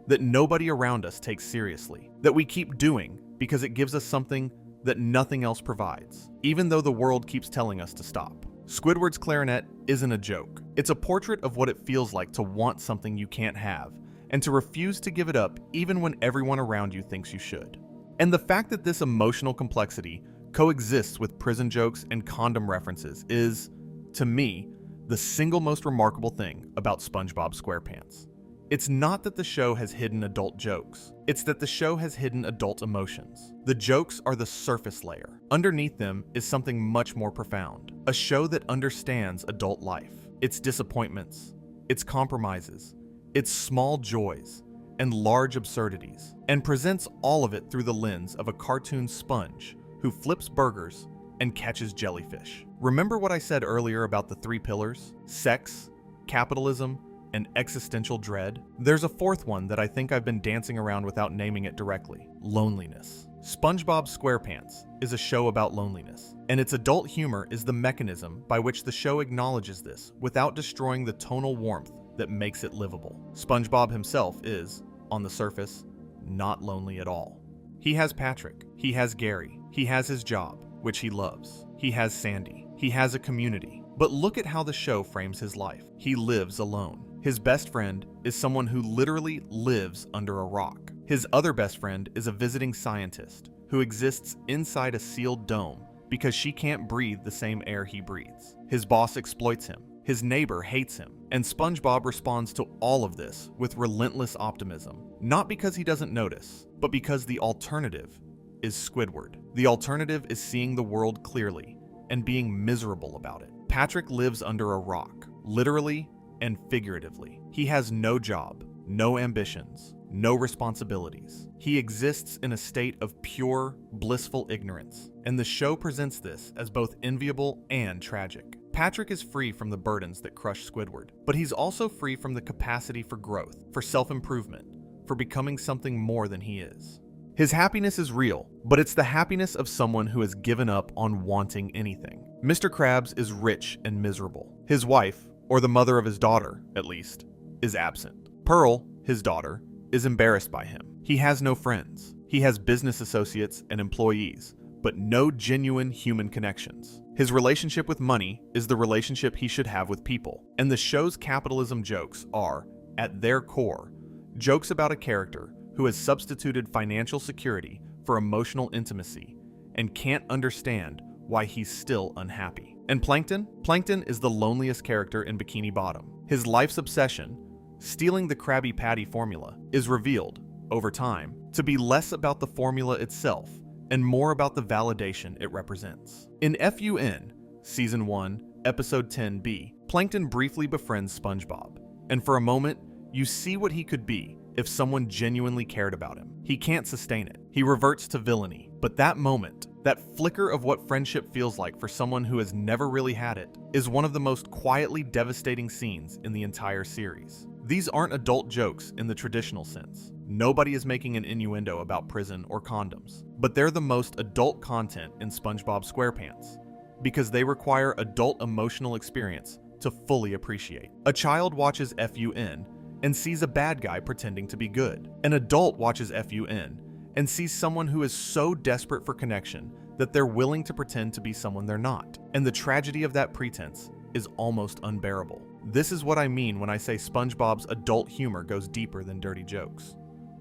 that nobody around us takes seriously, that we keep doing because it gives us something that nothing else provides, even though the world keeps telling us to stop. Squidward's clarinet isn't a joke. It's a portrait of what it feels like to want something you can't have, and to refuse to give it up even when everyone around you thinks you should. And the fact that this emotional complexity coexists with prison jokes and condom references is, to me, the single most remarkable thing about SpongeBob SquarePants. It's not that the show has hidden adult jokes. It's that the show has hidden adult emotions. The jokes are the surface layer. Underneath them is something much more profound. A show that understands adult life, its disappointments, its compromises, its small joys, and large absurdities, and presents all of it through the lens of a cartoon sponge who flips burgers and catches jellyfish. Remember what I said earlier about the three pillars? Sex, capitalism, and existential dread. There's a fourth one that I think I've been dancing around without naming it directly: loneliness. SpongeBob SquarePants is a show about loneliness, and its adult humor is the mechanism by which the show acknowledges this without destroying the tonal warmth that makes it livable. SpongeBob himself is, on the surface, not lonely at all. He has Patrick, he has Gary, he has his job, which he loves, he has Sandy, he has a community. But look at how the show frames his life. He lives alone. His best friend is someone who literally lives under a rock. His other best friend is a visiting scientist who exists inside a sealed dome because she can't breathe the same air he breathes. His boss exploits him. His neighbor hates him. And SpongeBob responds to all of this with relentless optimism, not because he doesn't notice, but because the alternative is Squidward. The alternative is seeing the world clearly and being miserable about it. Patrick lives under a rock, literally and figuratively. He has no job, no ambitions, no responsibilities. He exists in a state of pure, blissful ignorance, and the show presents this as both enviable and tragic. Patrick is free from the burdens that crush Squidward, but he's also free from the capacity for growth, for self-improvement, for becoming something more than he is. His happiness is real, but it's the happiness of someone who has given up on wanting anything. Mr. Krabs is rich and miserable. His wife, or the mother of his daughter, at least, is absent. Pearl, his daughter, is embarrassed by him. He has no friends. He has business associates and employees, but no genuine human connections. His relationship with money is the relationship he should have with people, and the show's capitalism jokes are, at their core, jokes about a character who has substituted financial security for emotional intimacy and can't understand why he's still unhappy. And Plankton? Plankton is the loneliest character in Bikini Bottom. His life's obsession, stealing the Krabby Patty formula, is revealed, over time, to be less about the formula itself and more about the validation it represents. In FUN, Season 1, Episode 10B, Plankton briefly befriends SpongeBob, and for a moment, you see what he could be if someone genuinely cared about him. He can't sustain it. He reverts to villainy. But that moment, that flicker of what friendship feels like for someone who has never really had it, is one of the most quietly devastating scenes in the entire series. These aren't adult jokes in the traditional sense. Nobody is making an innuendo about prison or condoms. But they're the most adult content in SpongeBob SquarePants, because they require adult emotional experience to fully appreciate. A child watches FUN and sees a bad guy pretending to be good. An adult watches FUN and sees someone who is so desperate for connection that they're willing to pretend to be someone they're not. And the tragedy of that pretense is almost unbearable. This is what I mean when I say SpongeBob's adult humor goes deeper than dirty jokes.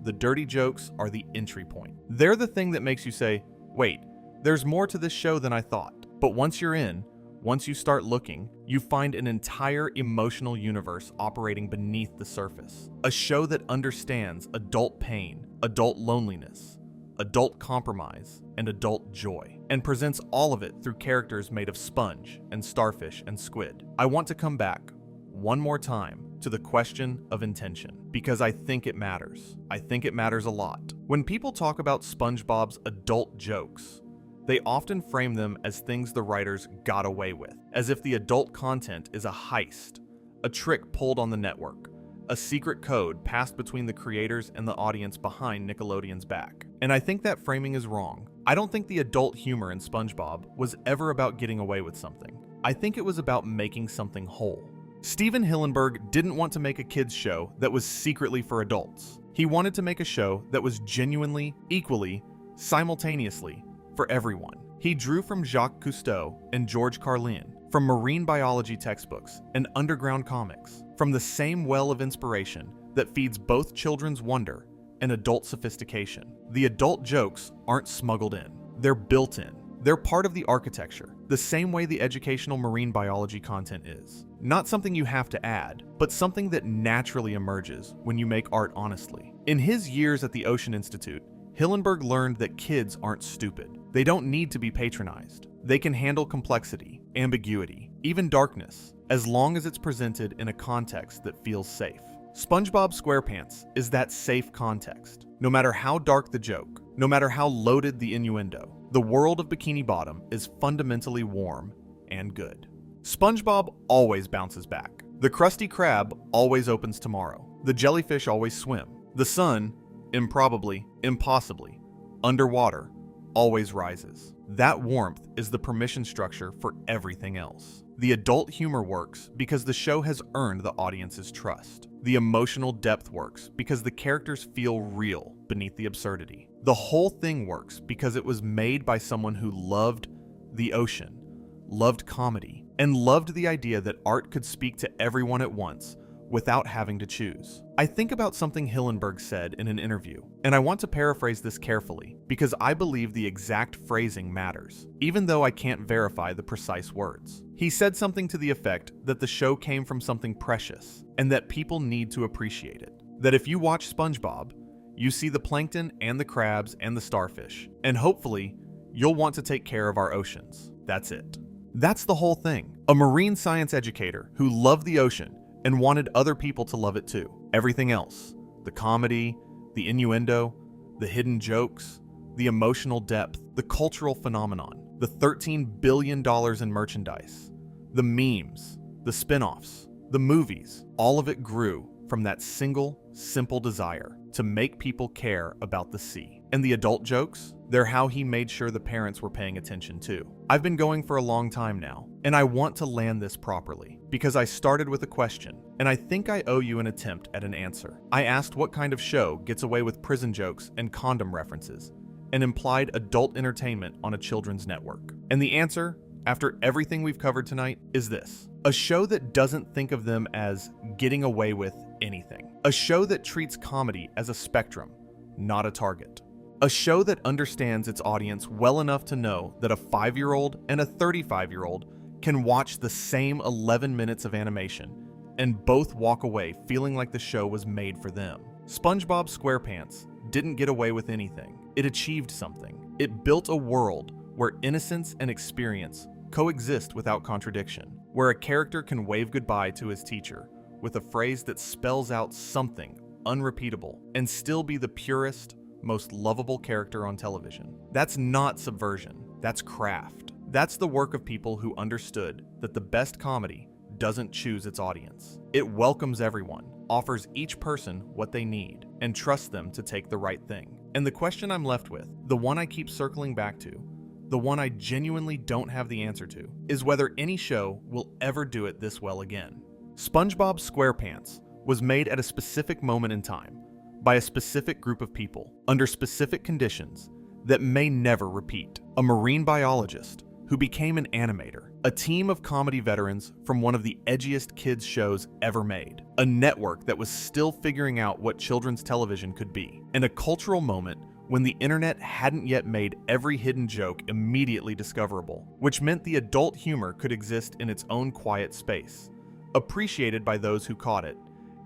The dirty jokes are the entry point. They're the thing that makes you say, wait, there's more to this show than I thought. But once you're in, once you start looking, you find an entire emotional universe operating beneath the surface. A show that understands adult pain, adult loneliness, adult compromise, and adult joy, and presents all of it through characters made of sponge and starfish and squid. I want to come back one more time to the question of intention, because I think it matters. I think it matters a lot. When people talk about SpongeBob's adult jokes, they often frame them as things the writers got away with, as if the adult content is a heist, a trick pulled on the network, a secret code passed between the creators and the audience behind Nickelodeon's back. And I think that framing is wrong. I don't think the adult humor in SpongeBob was ever about getting away with something. I think it was about making something whole. Steven Hillenburg didn't want to make a kids show that was secretly for adults. He wanted to make a show that was genuinely, equally, simultaneously, for everyone. He drew from Jacques Cousteau and George Carlin, from marine biology textbooks and underground comics, from the same well of inspiration that feeds both children's wonder and adult sophistication. The adult jokes aren't smuggled in. They're built in. They're part of the architecture, the same way the educational marine biology content is. Not something you have to add, but something that naturally emerges when you make art honestly. In his years at the Ocean Institute, Hillenburg learned that kids aren't stupid. They don't need to be patronized. They can handle complexity, ambiguity, even darkness, as long as it's presented in a context that feels safe. SpongeBob SquarePants is that safe context. No matter how dark the joke, no matter how loaded the innuendo, the world of Bikini Bottom is fundamentally warm and good. SpongeBob always bounces back. The Krusty Krab always opens tomorrow. The jellyfish always swim. The sun, improbably, impossibly, underwater, always rises. That warmth is the permission structure for everything else. The adult humor works because the show has earned the audience's trust. The emotional depth works because the characters feel real beneath the absurdity. The whole thing works because it was made by someone who loved the ocean, loved comedy, and loved the idea that art could speak to everyone at once without having to choose. I think about something Hillenburg said in an interview, and I want to paraphrase this carefully because I believe the exact phrasing matters, even though I can't verify the precise words. He said something to the effect that the show came from something precious and that people need to appreciate it. That if you watch SpongeBob, you see the plankton and the crabs and the starfish, and hopefully, you'll want to take care of our oceans. That's it. That's the whole thing. A marine science educator who loved the ocean and wanted other people to love it too. Everything else, the comedy, the innuendo, the hidden jokes, the emotional depth, the cultural phenomenon, the $13 billion in merchandise, the memes, the spin-offs, the movies, all of it grew from that single, simple desire to make people care about the sea. And the adult jokes, they're how he made sure the parents were paying attention too. I've been going for a long time now, and I want to land this properly, because I started with a question, and I think I owe you an attempt at an answer. I asked what kind of show gets away with prison jokes and condom references, and implied adult entertainment on a children's network. And the answer, after everything we've covered tonight, is this. A show that doesn't think of them as getting away with anything. A show that treats comedy as a spectrum, not a target. A show that understands its audience well enough to know that a 5-year-old and a 35-year-old can watch the same 11 minutes of animation and both walk away feeling like the show was made for them. SpongeBob SquarePants didn't get away with anything. It achieved something. It built a world where innocence and experience coexist without contradiction, where a character can wave goodbye to his teacher with a phrase that spells out something unrepeatable and still be the purest, most lovable character on television. That's not subversion, that's craft. That's the work of people who understood that the best comedy doesn't choose its audience. It welcomes everyone, offers each person what they need, and trusts them to take the right thing. And the question I'm left with, the one I keep circling back to, the one I genuinely don't have the answer to, is whether any show will ever do it this well again. SpongeBob SquarePants was made at a specific moment in time, by a specific group of people, under specific conditions that may never repeat. A marine biologist who became an animator, a team of comedy veterans from one of the edgiest kids shows ever made, a network that was still figuring out what children's television could be, and a cultural moment when the internet hadn't yet made every hidden joke immediately discoverable, which meant the adult humor could exist in its own quiet space, appreciated by those who caught it,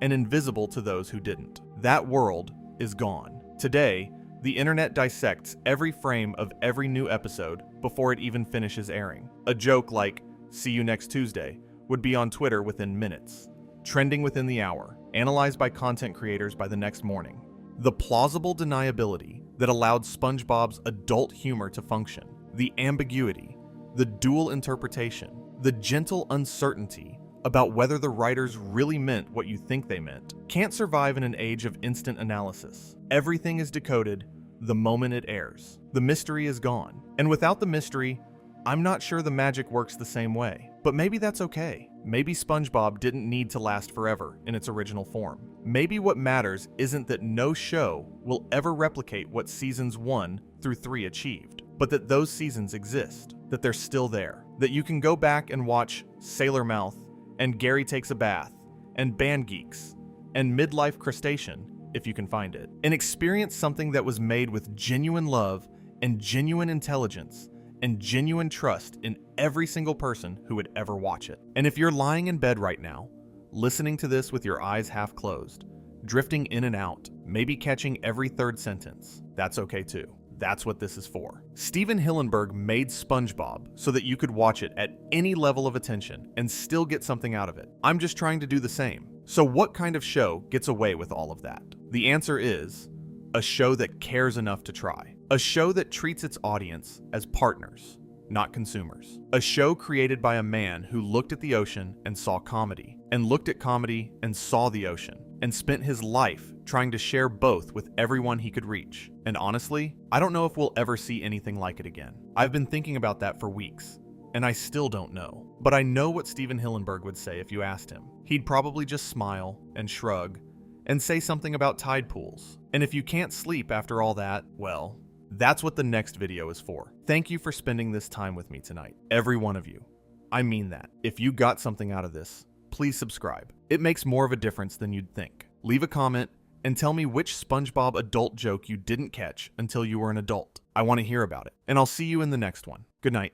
and invisible to those who didn't. That world is gone. Today, the internet dissects every frame of every new episode before it even finishes airing. A joke like, "See you next Tuesday," would be on Twitter within minutes, trending within the hour, analyzed by content creators by the next morning. The plausible deniability that allowed SpongeBob's adult humor to function, the ambiguity, the dual interpretation, the gentle uncertainty about whether the writers really meant what you think they meant, can't survive in an age of instant analysis. Everything is decoded the moment it airs. The mystery is gone. And without the mystery, I'm not sure the magic works the same way. But maybe that's okay. Maybe SpongeBob didn't need to last forever in its original form. Maybe what matters isn't that no show will ever replicate what seasons 1 through 3 achieved, but that those seasons exist, that they're still there, that you can go back and watch Sailor Mouth and Gary Takes a Bath, and Band Geeks, and Midlife Crustacean, if you can find it, and experience something that was made with genuine love and genuine intelligence and genuine trust in every single person who would ever watch it. And if you're lying in bed right now, listening to this with your eyes half closed, drifting in and out, maybe catching every third sentence, that's okay too. That's what this is for. Steven Hillenburg made SpongeBob so that you could watch it at any level of attention and still get something out of it. I'm just trying to do the same. So what kind of show gets away with all of that? The answer is a show that cares enough to try. A show that treats its audience as partners, not consumers. A show created by a man who looked at the ocean and saw comedy, and looked at comedy and saw the ocean, and spent his life trying to share both with everyone he could reach. And honestly, I don't know if we'll ever see anything like it again. I've been thinking about that for weeks, and I still don't know. But I know what Steven Hillenburg would say if you asked him. He'd probably just smile and shrug and say something about tide pools. And if you can't sleep after all that, well, that's what the next video is for. Thank you for spending this time with me tonight, every one of you. I mean that. If you got something out of this, please subscribe. It makes more of a difference than you'd think. Leave a comment and tell me which SpongeBob adult joke you didn't catch until you were an adult. I want to hear about it. And I'll see you in the next one. Good night.